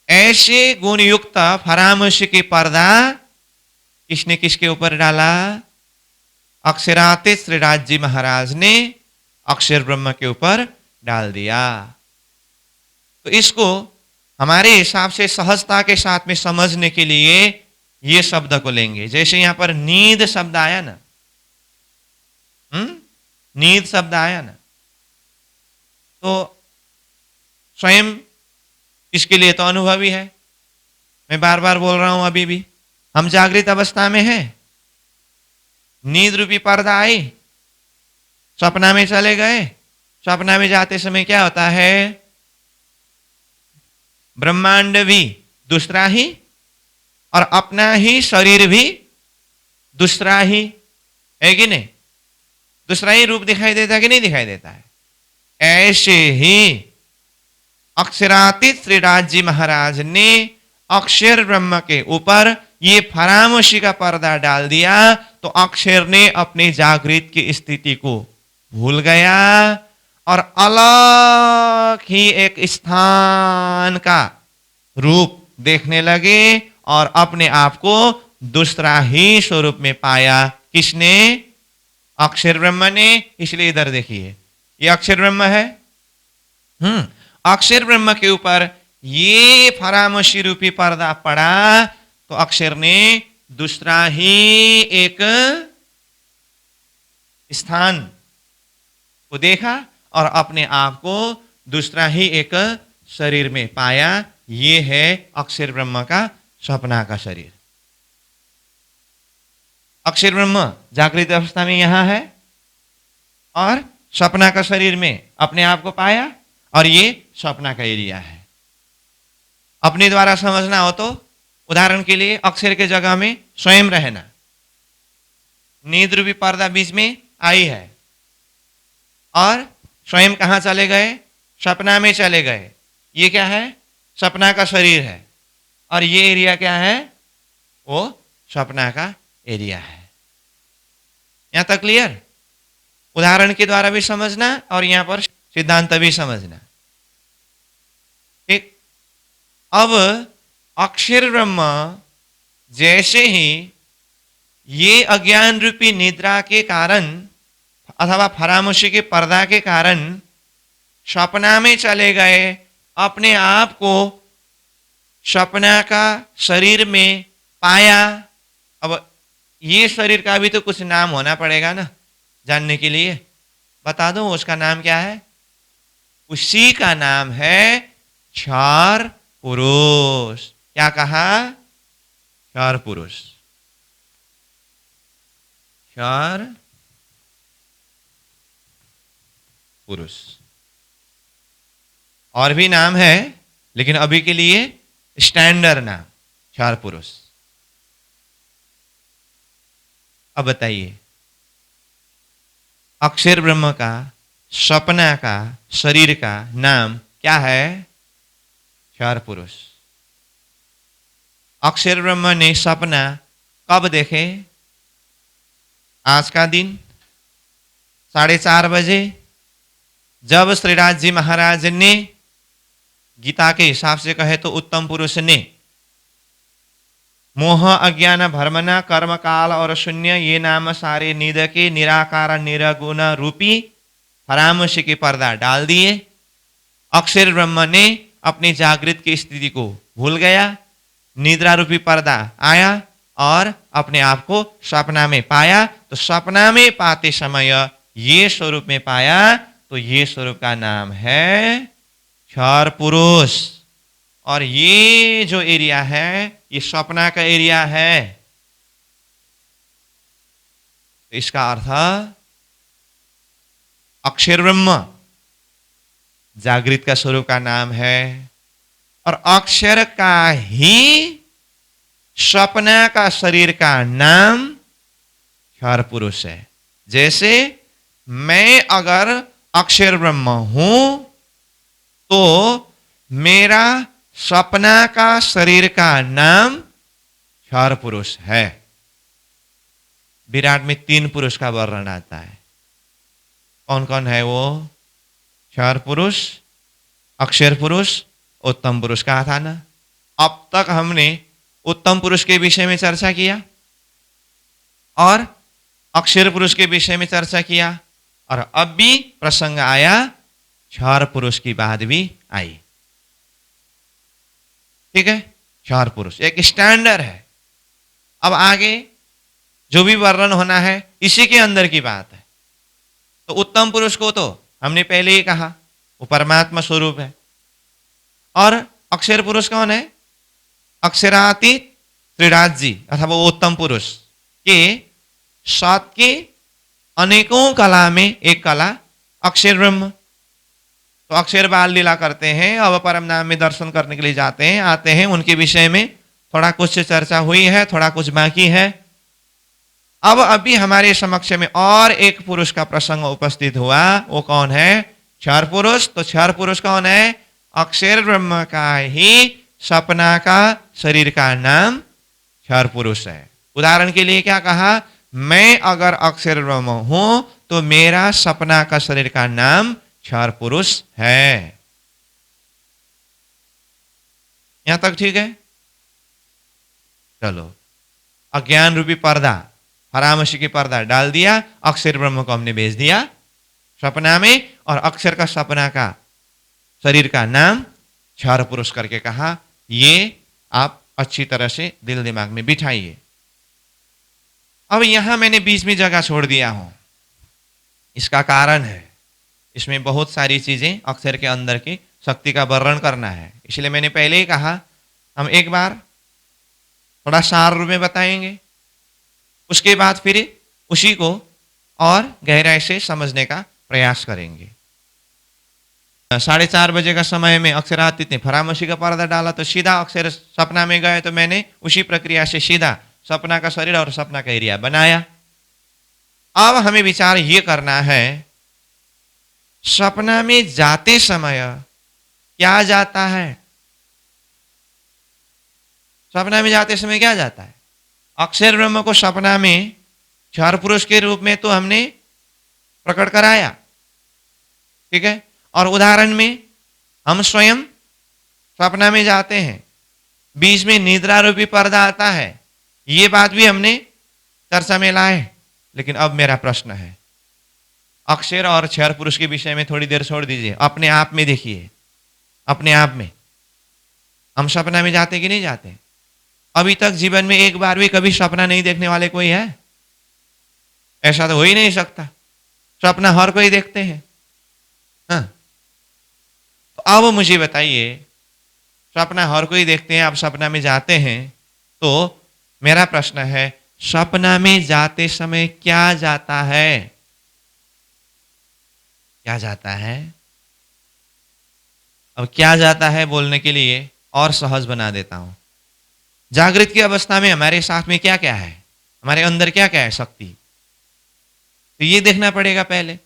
ऐसे गुण युक्त फरामश के पर्दा किसने किसके ऊपर डाला? अक्षरातीत श्रीराज जी महाराज ने अक्षर ब्रह्म के ऊपर डाल दिया। तो तो इसको हमारे हिसाब से सहजता के साथ में समझने के लिए ये शब्द को लेंगे। जैसे यहां पर नींद शब्द आया ना, नींद शब्द आया ना, तो स्वयं इसके लिए तो अनुभवी है। मैं बार बार बोल रहा हूं, अभी भी हम जागृत अवस्था में हैं, नींद रूपी पर्दा आई, सपना में चले गए। सपना में जाते समय क्या होता है, ब्रह्मांड भी दूसरा ही और अपना ही शरीर भी दूसरा ही है कि नहीं? दूसरा ही रूप दिखाई देता है कि नहीं दिखाई देता है? ऐसे ही अक्षरातीत श्रीराज जी महाराज ने अक्षर ब्रह्म के ऊपर ये फरामोशी का पर्दा डाल दिया, तो अक्षर ने अपनी जागृत की स्थिति को भूल गया और अलग ही एक स्थान का रूप देखने लगे और अपने आप को दूसरा ही स्वरूप में पाया। किसने? अक्षर ब्रह्म ने। इसलिए इधर देखिए, ये अक्षर ब्रह्म है। अक्षर ब्रह्म के ऊपर ये फरामोशी रूपी पर्दा पड़ा, तो अक्षर ने दूसरा ही एक स्थान को देखा और अपने आप को दूसरा ही एक शरीर में पाया। ये है अक्षर ब्रह्म का सपना का शरीर। अक्षर ब्रह्म जागृत अवस्था में यहां है और सपना का शरीर में अपने आप को पाया, और ये सपना का एरिया है। अपने द्वारा समझना हो तो उदाहरण के लिए अक्षर के जगह में स्वयं रहना, नींद रूपी पर्दा बीच में आई है और स्वयं कहां चले गए? सपना में चले गए। ये क्या है? सपना का शरीर है और ये एरिया क्या है? वो सपना का एरिया है। यहां तक क्लियर? उदाहरण के द्वारा भी समझना और यहां पर सिद्धांत भी समझना। ठीक। अब अक्षर ब्रह्म जैसे ही ये अज्ञान रूपी निद्रा के कारण अथवा फरामोशी के पर्दा के कारण सपना में चले गए, अपने आप को सपना का शरीर में पाया। अब ये शरीर का भी तो कुछ नाम होना पड़ेगा ना जानने के लिए। बता दो उसका नाम क्या है? उसी का नाम है क्षार पुरुष। क्या कहा? क्षार पुरुष। क्षार पुरुष और भी नाम है, लेकिन अभी के लिए स्टैंडर्ड नाम क्षार पुरुष। अब बताइए, अक्षर ब्रह्म का सपना का शरीर का नाम क्या है? क्षार पुरुष। अक्षर ब्रह्म ने सपना कब देखे? आज का दिन 4:30 बजे, जब श्रीराज जी महाराज ने, गीता के हिसाब से कहे तो उत्तम पुरुष ने, मोह अज्ञान भ्रमना कर्म काल और शून्य ये नाम सारे निध के निराकार निरगुण रूपी फरामोशी के पर्दा डाल दिए। अक्षर ब्रह्म ने अपनी जागृत की स्थिति को भूल गया, निद्रा रूपी पर्दा आया और अपने आप को सपना में पाया। तो सपना में पाते समय ये स्वरूप में पाया, तो ये स्वरूप का नाम है क्षार पुरुष। और ये जो एरिया है ये सपना का एरिया है। तो इसका अर्थ अक्षर ब्रह्म जागृत का स्वरूप का नाम है और अक्षर का ही सपना का शरीर का नाम क्षार पुरुष है। जैसे मैं अगर अक्षर ब्रह्म हूं तो मेरा सपना का शरीर का नाम क्षार पुरुष है। विराट में 3 पुरुष का वर्णन आता है। कौन कौन है वो? क्षार पुरुष, अक्षर पुरुष, उत्तम पुरुष कहा था ना। अब तक हमने उत्तम पुरुष के विषय में चर्चा किया और अक्षर पुरुष के विषय में चर्चा किया, और अब भी प्रसंग आया क्षार पुरुष की बात भी आई। ठीक है, चार पुरुष एक स्टैंडर्ड है। अब आगे जो भी वर्णन होना है इसी के अंदर की बात है। तो उत्तम पुरुष को तो हमने पहले ही कहा वो परमात्मा स्वरूप है। और अक्षर पुरुष कौन है? अक्षरातीत त्रिराज जी अथवा वो उत्तम पुरुष के सात के अनेकों कला में एक कला अक्षर ब्रह्म। तो अक्षर बाल लीला करते हैं, अब परम धाम में दर्शन करने के लिए जाते हैं, आते हैं, उनके विषय में थोड़ा कुछ चर्चा हुई है, थोड़ा कुछ बाकी है। अब अभी हमारे समक्ष में और एक पुरुष का प्रसंग उपस्थित हुआ, वो कौन है? क्षर पुरुष। तो क्षर पुरुष कौन है? अक्षर ब्रह्म का ही सपना का शरीर का नाम क्षर पुरुष है। उदाहरण के लिए क्या कहा? मैं अगर अक्षर ब्रह्म हूं तो मेरा सपना का शरीर का नाम क्षर पुरुष है। यहां तक ठीक है? चलो, अज्ञान रूपी पर्दा, हरामशी की पर्दा डाल दिया, अक्षर ब्रह्म को हमने भेज दिया सपना में, और अक्षर का सपना का शरीर का नाम क्षर पुरुष करके कहा। ये आप अच्छी तरह से दिल दिमाग में बिठाइए। अब यहां मैंने बीच में जगह छोड़ दिया हूं, इसका कारण है इसमें बहुत सारी चीजें अक्षर के अंदर की शक्ति का वर्णन करना है। इसलिए मैंने पहले ही कहा हम एक बार थोड़ा सार रूप में बताएंगे, उसके बाद फिर उसी को और गहराई से समझने का प्रयास करेंगे। 4:30 बजे का समय में अक्षरातीत ने फरामोशी का पर्दा डाला तो सीधा अक्षर सपना में गए, तो मैंने उसी प्रक्रिया से सीधा सपना का शरीर और सपना का एरिया बनाया। अब हमें विचार ये करना है, सपना में जाते समय क्या जाता है? सपना में जाते समय क्या जाता है? अक्षर ब्रह्म को सपना में क्षर पुरुष के रूप में तो हमने प्रकट कराया, ठीक है। और उदाहरण में हम स्वयं सपना में जाते हैं, बीच में निद्रा रूपी पर्दा आता है, ये बात भी हमने चर्चा में लाए। लेकिन अब मेरा प्रश्न है, अक्षर और क्षर पुरुष के विषय में थोड़ी देर छोड़ दीजिए, अपने आप में देखिए, अपने आप में हम सपना में जाते कि नहीं जाते? अभी तक जीवन में एक बार भी कभी सपना नहीं देखने वाले कोई है? ऐसा तो हो ही नहीं सकता, सपना हर कोई देखते हैं। हाँ, तो अब मुझे बताइए, सपना हर कोई देखते हैं, आप सपना में जाते हैं, तो मेरा प्रश्न है, सपना में जाते समय क्या जाता है? क्या जाता है? अब क्या जाता है बोलने के लिए और सहज बना देता हूं। जागृत की अवस्था में हमारे साथ में क्या क्या है, हमारे अंदर क्या क्या है शक्ति, तो ये देखना पड़ेगा पहले।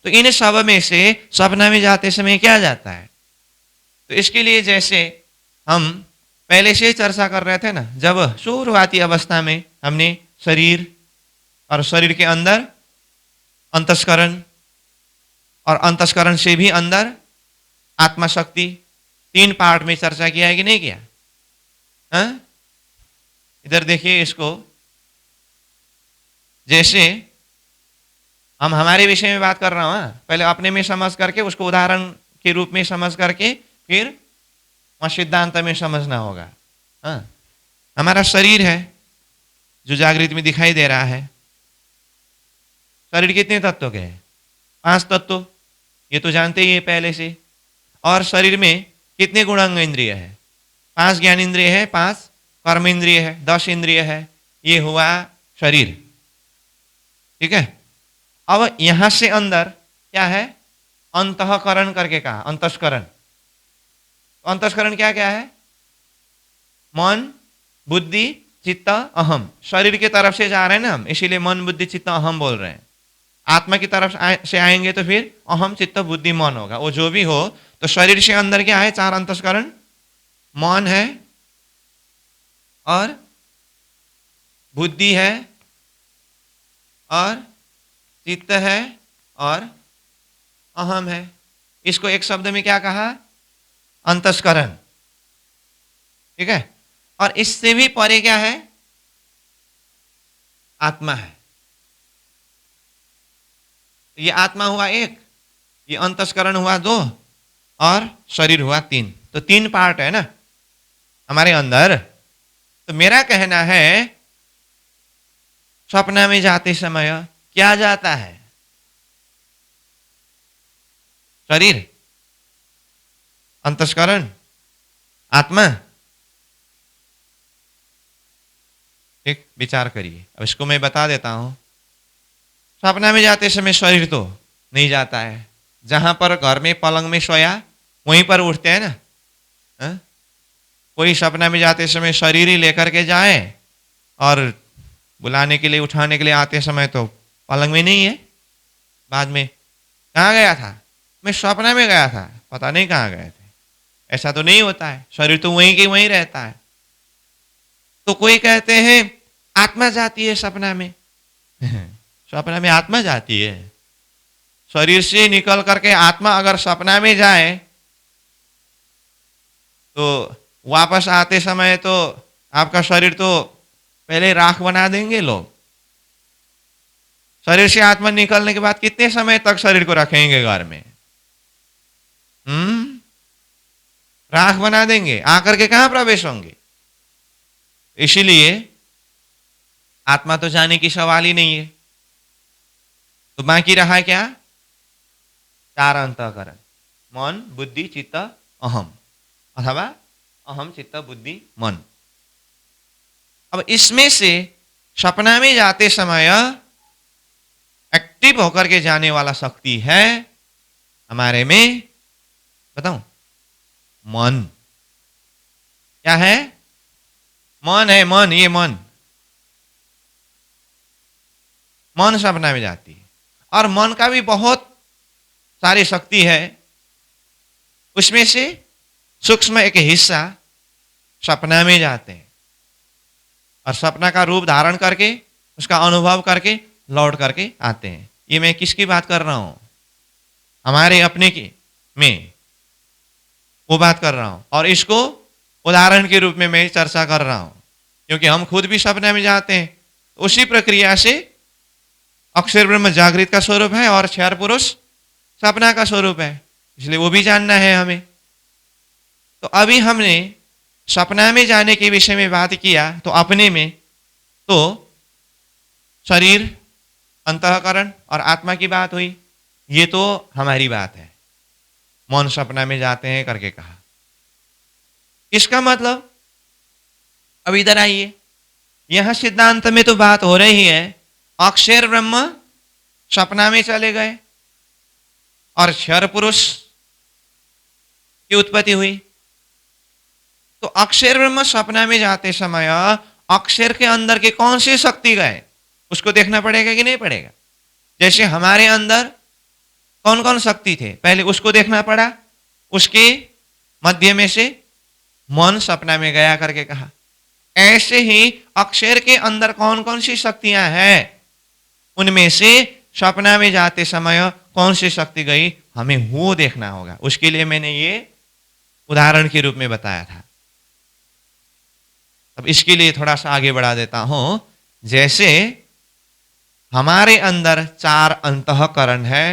तो इन सब में से सपना में जाते समय क्या जाता है? तो इसके लिए जैसे हम पहले से ही चर्चा कर रहे थे ना, जब शुरुआती अवस्था में हमने शरीर और शरीर के अंदर अंतस्करण और अंतस्करण से भी अंदर आत्मा शक्ति, 3 पार्ट में चर्चा किया है कि नहीं किया? हाँ? इधर देखिए इसको, जैसे हम हमारे विषय में बात कर रहा हूं, पहले अपने में समझ करके उसको उदाहरण के रूप में समझ करके फिर वहां सिद्धांत में समझना होगा। हाँ, हमारा शरीर है जो जागृत में दिखाई दे रहा है। शरीर कितने तत्व के हैं? 5 तत्व, ये तो जानते ही है पहले से। और शरीर में कितने गुणांग इंद्रिय है? 5 ज्ञान इंद्रिय है, 5 कर्म इंद्रिय है, 10 इंद्रिय है। ये हुआ शरीर, ठीक है। अब यहां से अंदर क्या है? अंतःकरण करके कहा, अंतस्करण। तो अंतस्करण क्या क्या है? मन, बुद्धि, चित्त, अहम। शरीर की तरफ से जा रहे हैं ना हम, इसीलिए मन, बुद्धि, चित्त, अहम बोल रहे हैं। आत्मा की तरफ से आएंगे तो फिर अहम, चित्त, बुद्धि, मन होगा। वो जो भी हो, तो शरीर से अंदर क्या है? 4 अंतस्करण, मन है और बुद्धि है और चित्त है और अहम है। इसको एक शब्द में क्या कहा? अंतस्करण, ठीक है। और इससे भी परे क्या है? आत्मा है। ये आत्मा हुआ 1, ये अंतस्करण हुआ 2 और शरीर हुआ 3। तो 3 पार्ट है ना। हमारे अंदर। तो मेरा कहना है सपना में जाते समय क्या जाता है? शरीर, अंतस्करण, आत्मा। ठीक, विचार करिए। अब इसको मैं बता देता हूं। सपना में जाते समय शरीर तो नहीं जाता है। जहां पर घर में पलंग में सोया वहीं पर उठते हैं ना। हा? कोई सपना में जाते समय शरीर ही लेकर के जाए और बुलाने के लिए उठाने के लिए आते समय तो पलंग में नहीं है। बाद में कहाँ गया था? मैं सपना में गया था, पता नहीं कहाँ गए थे। ऐसा तो नहीं होता है, शरीर तो वहीं के वहीं रहता है। तो कोई कहते हैं आत्मा जाती है सपना में। सपना में आत्मा जाती है? शरीर से निकल करके आत्मा अगर सपना में जाए तो वापस आते समय तो आपका शरीर तो पहले राख बना देंगे लोग। शरीर से आत्मा निकलने के बाद कितने समय तक शरीर को रखेंगे घर में? राख बना देंगे, आकर के कहां प्रवेश होंगे? इसीलिए आत्मा तो जाने की सवाल ही नहीं है। तो बाकी रहा है क्या? चार अंतःकरण, मन, बुद्धि, चित्त, अहम, अथवा अहम, चित्त, बुद्धि, मन। अब इसमें से सपना में जाते समय एक्टिव होकर के जाने वाला शक्ति है हमारे में, बताऊं? मन। क्या है? मन है, मन। ये मन सपना में जाती है। और मन का भी बहुत सारी शक्ति है। उसमें से सूक्ष्म एक हिस्सा सपना में जाते हैं और सपना का रूप धारण करके उसका अनुभव करके लौट करके आते हैं। ये मैं किसकी बात कर रहा हूं? हमारे अपने की में वो बात कर रहा हूं। और इसको उदाहरण के रूप में मैं चर्चा कर रहा हूं, क्योंकि हम खुद भी सपने में जाते हैं। उसी प्रक्रिया से अक्षर ब्रह्म जागृत का स्वरूप है और क्षर पुरुष सपना का स्वरूप है, इसलिए वो भी जानना है हमें। तो अभी हमने सपना में जाने के विषय में बात किया, तो अपने में तो शरीर, अंतःकरण और आत्मा की बात हुई। ये तो हमारी बात है, मन सपना में जाते हैं करके कहा। इसका मतलब अब इधर आइए, यहां सिद्धांत में तो बात हो रही है अक्षर ब्रह्म सपना में चले गए और क्षर पुरुष की उत्पत्ति हुई। तो अक्षर ब्रह्म सपना में जाते समय अक्षर के अंदर के कौन सी शक्ति गए उसको देखना पड़ेगा कि नहीं पड़ेगा? जैसे हमारे अंदर कौन कौन शक्ति थे पहले उसको देखना पड़ा। उसके मध्य में से मन सपना में गया करके कहा। ऐसे ही अक्षर के अंदर कौन कौन सी शक्तियां हैं, उनमें से सपना में जाते समय कौन सी शक्ति गई हमें वो देखना होगा। उसके लिए मैंने ये उदाहरण के रूप में बताया था। अब इसके लिए थोड़ा सा आगे बढ़ा देता हूं। जैसे हमारे अंदर चार अंतःकरण है,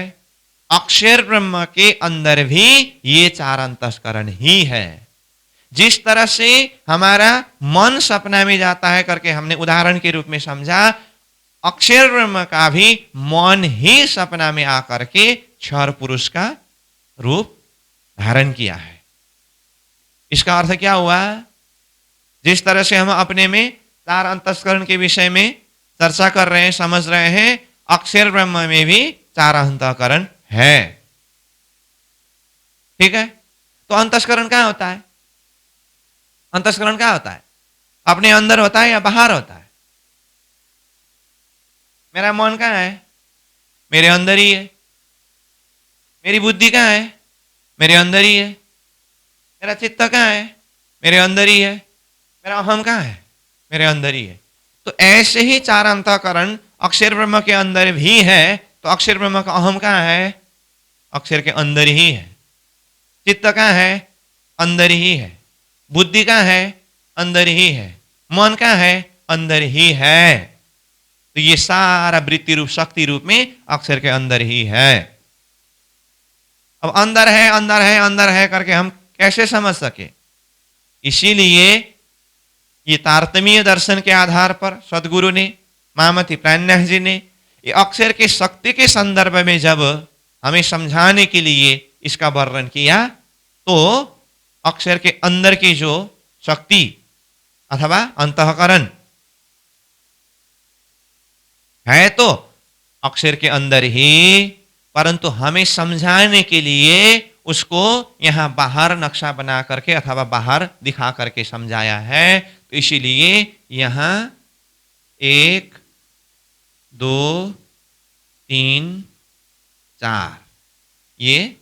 अक्षर ब्रह्म के अंदर भी ये चार अंतःकरण ही है। जिस तरह से हमारा मन सपना में जाता है करके हमने उदाहरण के रूप में समझा, अक्षर ब्रह्म का भी मन ही सपना में आकर के क्षर पुरुष का रूप धारण किया है। इसका अर्थ क्या हुआ? जिस तरह से हम अपने में चार अंतःकरण के विषय में चर्चा कर रहे हैं, समझ रहे हैं, अक्षर ब्रह्म में भी चार अंतःकरण है। ठीक है? तो अंतःकरण क्या होता है? अंतःकरण क्या होता है? अपने अंदर होता है या बाहर होता है? मेरा मन कहाँ है? मेरे अंदर ही है। मेरी बुद्धि कहाँ है? मेरे अंदर ही है। मेरा चित्त कहाँ है? मेरे अंदर ही है। मेरा अहम कहाँ है? मेरे अंदर ही है। तो ऐसे ही चार अंतःकरण अक्षर ब्रह्म के अंदर भी है। तो अक्षर ब्रह्म का अहम कहाँ है? अक्षर के अंदर ही है। चित्त कहाँ है? अंदर ही है। बुद्धि कहाँ है? अंदर ही है। मन कहाँ है? अंदर ही है। तो ये सारा वृत्ति रूप शक्ति रूप में अक्षर के अंदर ही है। अब अंदर है अंदर है अंदर है करके हम कैसे समझ सके? इसीलिए ये तारतम्य दर्शन के आधार पर सदगुरु ने, महामती प्राणनाथ जी ने ये अक्षर की शक्ति के संदर्भ में जब हमें समझाने के लिए इसका वर्णन किया, तो अक्षर के अंदर की जो शक्ति अथवा अंतःकरण है तो अक्षर के अंदर ही, परंतु हमें समझाने के लिए उसको यहां बाहर नक्शा बना करके अथवा बाहर दिखा करके समझाया है। तो इसीलिए यहां 1 2 3 4 ये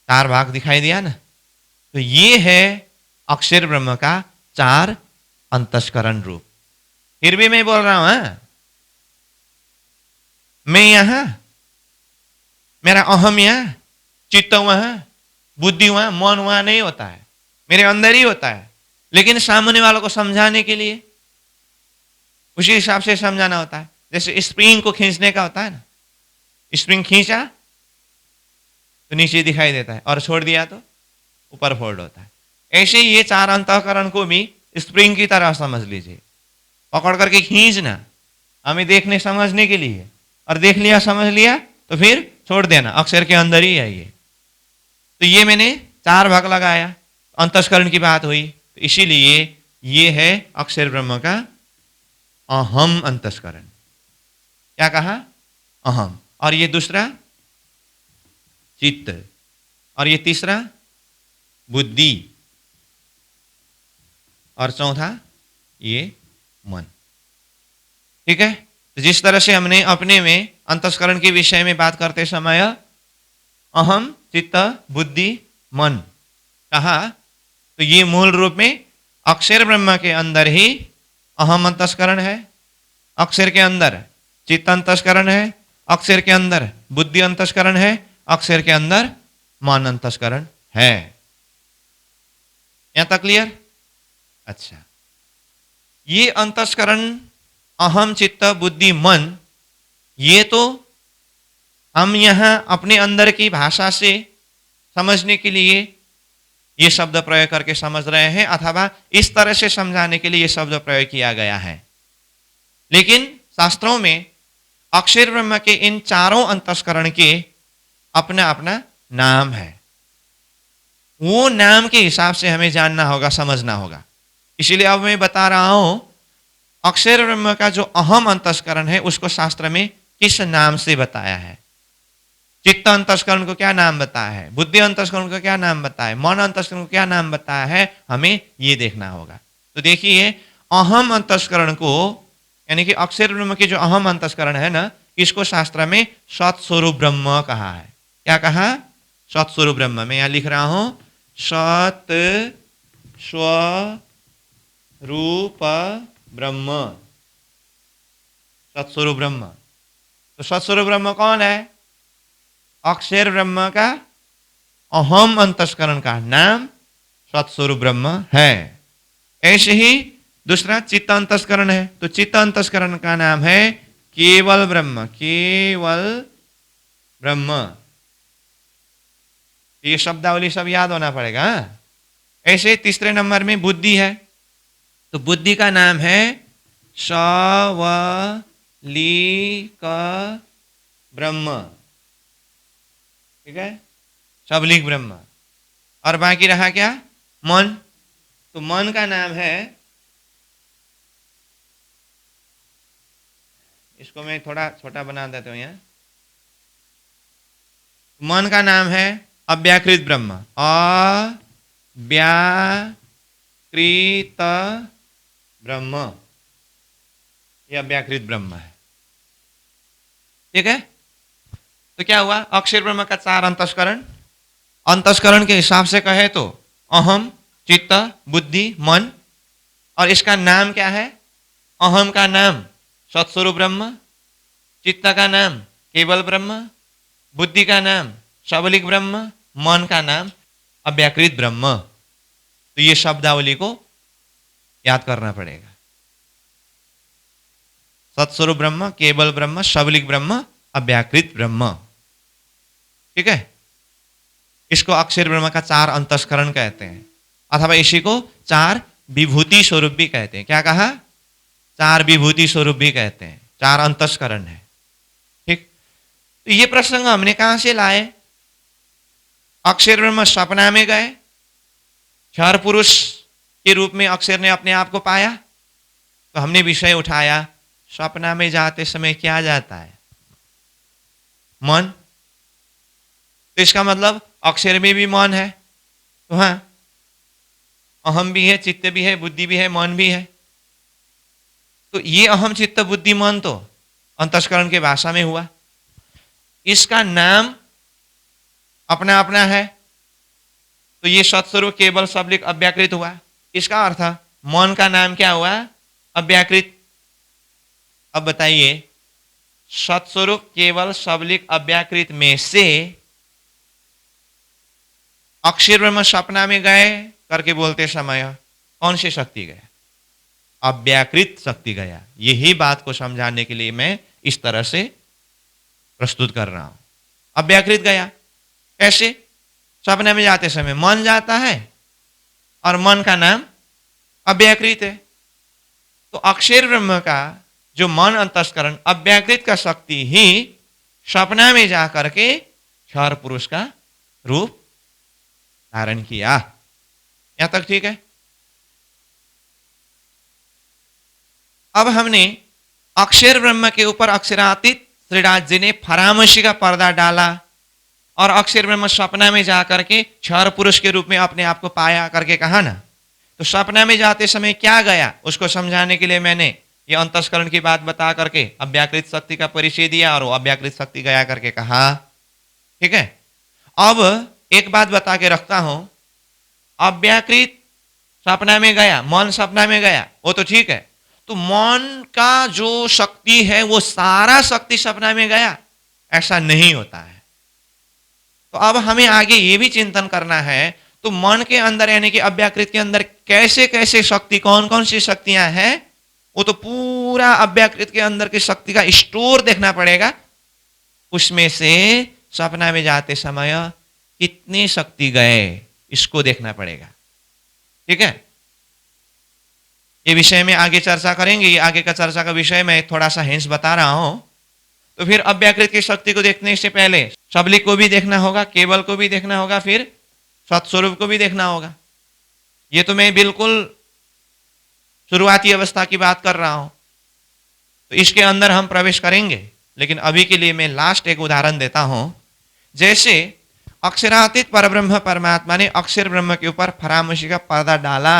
4 भाग दिखाई दिया ना। तो ये है अक्षर ब्रह्म का 4 अंतस्करण रूप। फिर भी मैं बोल रहा हूं, मैं यहां, मेरा अहम यहां, चित्त वहां, बुद्धि वहां, मन वहां नहीं होता है, मेरे अंदर ही होता है। लेकिन सामने वालों को समझाने के लिए उसी हिसाब से समझाना होता है। जैसे स्प्रिंग को खींचने का होता है ना, स्प्रिंग खींचा तो नीचे दिखाई देता है और छोड़ दिया तो ऊपर फोल्ड होता है। ऐसे ही ये 4 अंतःकरण को भी स्प्रिंग की तरह समझ लीजिए। पकड़ करके खींचना हमें देखने समझने के लिए, और देख लिया समझ लिया तो फिर छोड़ देना, अक्षर के अंदर ही है ये। तो ये मैंने 4 भाग लगाया, अंतस्करण की बात हुई, तो इसीलिए ये है अक्षर ब्रह्म का अहम अंतस्करण। क्या कहा? अहम। और ये दूसरा चित्त, और ये तीसरा बुद्धि, और चौथा ये मन। ठीक है। तो जिस तरह से हमने अपने में अंतस्करण के विषय में बात करते समय अहम, चित्त, बुद्धि, मन कहा, तो ये मूल रूप में अक्षर ब्रह्म के अंदर ही अहम अंतस्करण है, अक्षर के अंदर चित्त अंतस्करण है, अक्षर के अंदर बुद्धि अंतस्करण है, अक्षर के अंदर मन अंतस्करण है। यहां तक क्लियर? अच्छा, ये अंतस्करण अहम, चित्त, बुद्धि, मन, ये तो हम यहां अपने अंदर की भाषा से समझने के लिए ये शब्द प्रयोग करके समझ रहे हैं, अथवा इस तरह से समझाने के लिए ये शब्द प्रयोग किया गया है। लेकिन शास्त्रों में अक्षर ब्रह्म के इन 4 अंतस्करण के अपना अपना नाम है। वो नाम के हिसाब से हमें जानना होगा, समझना होगा। इसीलिए अब मैं बता रहा हूं अक्षर ब्रह्म का जो अहम अंतस्करण है उसको शास्त्र में किस नाम से बताया है, चित्त अंतस्करण को क्या नाम बताया है, बुद्धि अंतस्करण को क्या नाम बताया है, मन अंतस्करण को क्या नाम बताया है, हमें ये देखना होगा। तो देखिए, अहम अंतस्करण को, यानी कि अक्षर ब्रह्म के जो अहम अंतस्करण है ना, इसको शास्त्र में सत्स्वरूप ब्रह्म कहा है। क्या कहा? सत्स्वरूप ब्रह्म। मैं यहां लिख रहा हूं, सत स्वरूप ब्रह्म, सत्स्वरूप ब्रह्म। तो सत्स्वरूप ब्रह्म कौन है? अक्षर ब्रह्म का अहम अंतस्करण का नाम सत्स्वरूप ब्रह्म है। ऐसे ही दूसरा चित्त अंतस्करण है, तो चित्त अंतस्करण का नाम है केवल ब्रह्म, केवल ब्रह्म। ये शब्दावली सब याद होना पड़ेगा। ऐसे तीसरे नंबर में बुद्धि है, तो बुद्धि का नाम है सबलिक ब्रह्म। ठीक है, सबलिक ब्रह्म। और बाकी रहा क्या? मन। तो मन का नाम है, इसको मैं थोड़ा छोटा बना देता हूं यहां। मन का नाम है अव्याकृत ब्रह्म, अव्याकृत ब्रह्म, यह अव्याकृत ब्रह्म है। ठीक है। तो क्या हुआ? अक्षर ब्रह्म का 4 अंतस्करण, अंतस्करण के हिसाब से कहे तो अहम, चित्त, बुद्धि, मन। और इसका नाम क्या है? अहम का नाम सत्स्वरूप ब्रह्म, चित्त का नाम केवल ब्रह्म, बुद्धि का नाम सबलिक ब्रह्म, मन का नाम अव्याकृत ब्रह्म। तो ये शब्दावली को याद करना पड़ेगा। सत्स्वरूप ब्रह्म, केवल ब्रह्म, सबलिक ब्रह्म, अव्याकृत ब्रह्म। ठीक है। इसको अक्षर ब्रह्म का 4 अंतस्करण कहते हैं। अथवा इसी को चार विभूति स्वरूप भी कहते हैं। क्या कहा? चार विभूति स्वरूप भी कहते हैं, चार अंतस्करण है। ठीक, तो ये प्रसंग हमने कहां से लाए? अक्षर ब्रह्म सपना में गए, क्षर पुरुष के रूप में अक्षर ने अपने आप को पाया, तो हमने विषय उठाया सपना में जाते समय क्या जाता है? मन। तो इसका मतलब अक्षर में भी मन है। तो हाँ, अहम भी है, चित्त भी है, बुद्धि भी है, मन भी है। तो ये अहम चित्त बुद्धि मन तो अंतस्करण के भाषा में हुआ। इसका नाम अपना अपना है, तो ये सत्स्वरूप केवल शब्दिक अव्याकृत हुआ। इसका अर्थ मन का नाम क्या हुआ? अव्याकृत। अब बताइए, सत्स्वरूप केवल शब्दिक अव्याकृत में से अक्षर ब्रह्म सपना में गए करके बोलते समय कौन सी शक्ति गया? अव्याकृत शक्ति गया। यही बात को समझाने के लिए मैं इस तरह से प्रस्तुत कर रहा हूं। अव्याकृत गया कैसे? सपने में जाते समय मन जाता है और मन का नाम अव्याकृत है। तो अक्षर ब्रह्म का जो मन अंतस्करण अव्याकृत का शक्ति ही सपना में जाकर के क्षर पुरुष का रूप धारण किया। यहां तक ठीक है? अब हमने अक्षर ब्रह्म के ऊपर अक्षरातीत श्रीनाथ जी ने फरामशी का पर्दा डाला और अक्षर ब्रह्म सपना में जाकर के क्षर पुरुष के रूप में अपने आप को पाया करके कहा ना। तो सपना में जाते समय क्या गया उसको समझाने के लिए मैंने ये अंतस्करण की बात बता करके अव्याकृत शक्ति का परिचय दिया और वो अव्याकृत शक्ति गया करके कहा। ठीक है, अब एक बात बता के रखता हूं, अव्याकृत सपना में गया, मन सपना में गया, वो तो ठीक है। तो मन का जो शक्ति है वो सारा शक्ति सपना में गया, ऐसा नहीं होता है। तो अब हमें आगे ये भी चिंतन करना है, तो मन के अंदर यानी कि अव्याकृत के अंदर कैसे कैसे शक्ति, कौन कौन सी शक्तियां हैं, वो तो पूरा अव्याकृत के अंदर की शक्ति का स्टोर देखना पड़ेगा। उसमें से सपना में जाते समय कितनी शक्ति गए इसको देखना पड़ेगा। ठीक है, ये विषय में आगे चर्चा करेंगे। ये आगे का चर्चा का विषय मैं थोड़ा सा हिंस बता रहा हूं। तो फिर अव्याकृत की शक्ति को देखने से पहले सबलिक को भी देखना होगा, केवल को भी देखना होगा, फिर सत्स्वरूप को भी देखना होगा। ये तो मैं बिल्कुल शुरुआती अवस्था की बात कर रहा हूं, तो इसके अंदर हम प्रवेश करेंगे। लेकिन अभी के लिए मैं लास्ट एक उदाहरण देता हूं। जैसे अक्षरातीत परब्रह्म परमात्मा ने अक्षर ब्रह्म के ऊपर फरामशी का पर्दा डाला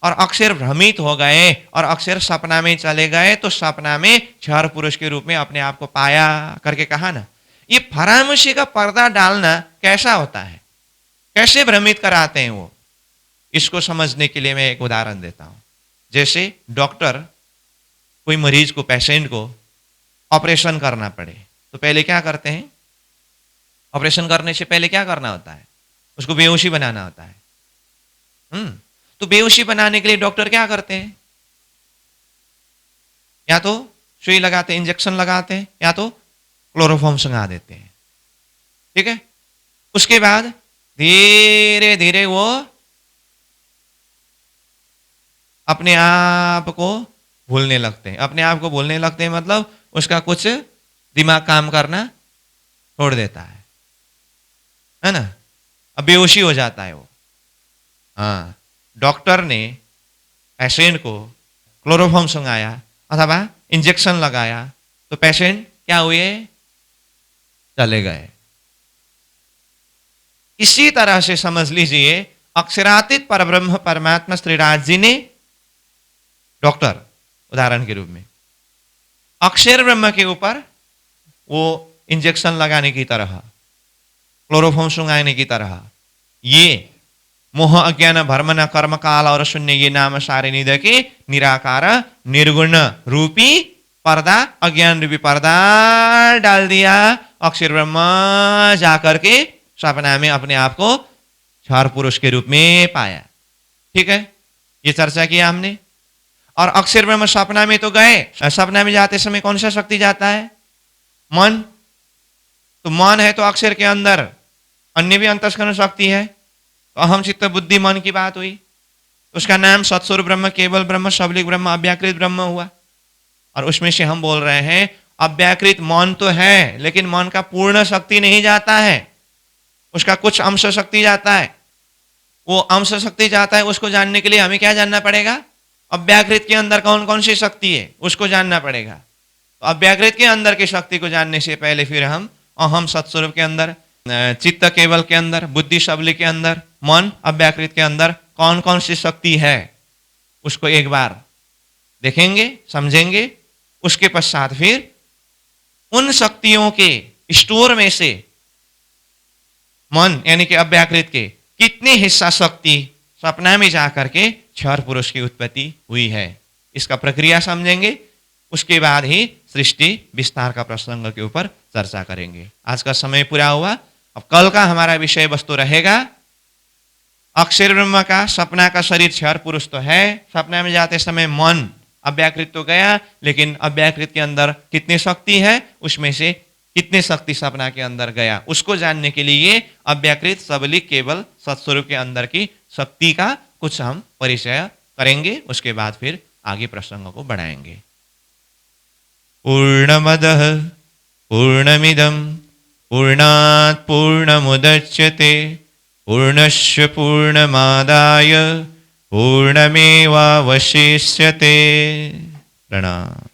और अक्षर भ्रमित हो गए और अक्षर सपना में चले गए, तो सपना में क्षर पुरुष के रूप में अपने आप को पाया करके कहा ना। ये फरामशी का पर्दा डालना कैसा होता है, कैसे भ्रमित कराते हैं वो, इसको समझने के लिए मैं एक उदाहरण देता हूं। जैसे डॉक्टर कोई मरीज को, पेशेंट को ऑपरेशन करना पड़े, तो पहले क्या करते हैं? ऑपरेशन करने से पहले क्या करना होता है? उसको बेहोशी बनाना होता है। तो बेहोशी बनाने के लिए डॉक्टर क्या करते हैं? या तो सुई लगाते हैं, इंजेक्शन लगाते हैं, या तो क्लोरोफॉर्म संगा देते हैं। ठीक है, उसके बाद धीरे धीरे वो अपने आप को भूलने लगते हैं। अपने आप को भूलने लगते हैं मतलब उसका कुछ दिमाग काम करना छोड़ देता है ना, अब बेहोशी हो जाता है वो। हाँ, डॉक्टर ने पेशेंट को क्लोरोफॉर्म संगाया अथवा इंजेक्शन लगाया, तो पेशेंट क्या हुए? चले गए। इसी तरह से समझ लीजिए अक्षरातीत परब्रह्म परमात्मा श्रीराज जी ने, डॉक्टर उदाहरण के रूप में, अक्षर ब्रह्म के ऊपर वो इंजेक्शन लगाने की तरह, क्लोरोफॉर्म सुंगाने की तरह, ये मोह अज्ञान भर्म न कर्म काल और शून्य ये नाम सारे निध के निराकार निर्गुण रूपी पर्दा, अज्ञान रूपी पर्दा डाल दिया। अक्षर ब्रह्म जाकर के सपना में अपने आप को क्षर पुरुष के रूप में पाया। ठीक है, ये चर्चा किया हमने। और अक्षर ब्रह्म सपना में तो गए, सपना में जाते समय कौन सा शक्ति जाता है? मन। तो मन है तो अक्षर के अंदर अन्य भी अंतस्करण शक्ति है, तो अहम चित्त बुद्धि मन की बात हुई। उसका नाम सत्स्वरूप ब्रह्म, केवल ब्रह्म, सबलिक ब्रह्म, अव्याकृत ब्रह्म हुआ। और उसमें से हम बोल रहे हैं अव्याकृत मौन तो है, लेकिन मौन का पूर्ण शक्ति नहीं जाता है, उसका कुछ अंश शक्ति जाता है। वो अंश शक्ति जाता है, उसको जानने के लिए हमें क्या जानना पड़ेगा? अव्याकृत के अंदर कौन कौन सी शक्ति है उसको जानना पड़ेगा। तो अव्याकृत के अंदर की शक्ति को जानने से पहले फिर हम अहम सत्स्वरूप के अंदर, चित्त केवल के अंदर, बुद्धि सबलिक के अंदर, मन अव्याकृत के अंदर कौन कौन सी शक्ति है उसको एक बार देखेंगे, समझेंगे। उसके पश्चात फिर उन शक्तियों के स्टोर में से मन यानी कि अव्याकृत के कितने हिस्सा शक्ति सपना में जाकर के क्षर पुरुष की उत्पत्ति हुई है, इसका प्रक्रिया समझेंगे। उसके बाद ही सृष्टि विस्तार का प्रसंग के ऊपर चर्चा करेंगे। आज का समय पूरा हुआ। अब कल का हमारा विषय वस्तु रहेगा अक्षर ब्रह्म का सपना का शरीर क्षर पुरुष तो है, सपना में जाते समय मन अव्याकृत तो गया, लेकिन अव्याकृत के अंदर कितनी शक्ति है, उसमें से कितने शक्ति सपना के अंदर गया, उसको जानने के लिए अव्याकृत सबलिक केवल सत्स्वरूप के अंदर की शक्ति का कुछ हम परिचय करेंगे। उसके बाद फिर आगे प्रसंगों को बढ़ाएंगे। पूर्णमदः पूर्णमिदं पूर्णात् पूर्णमुदच्यते पूर्णस्य पूर्णमादाय पूर्णमेवावशिष्यते। प्रणाम।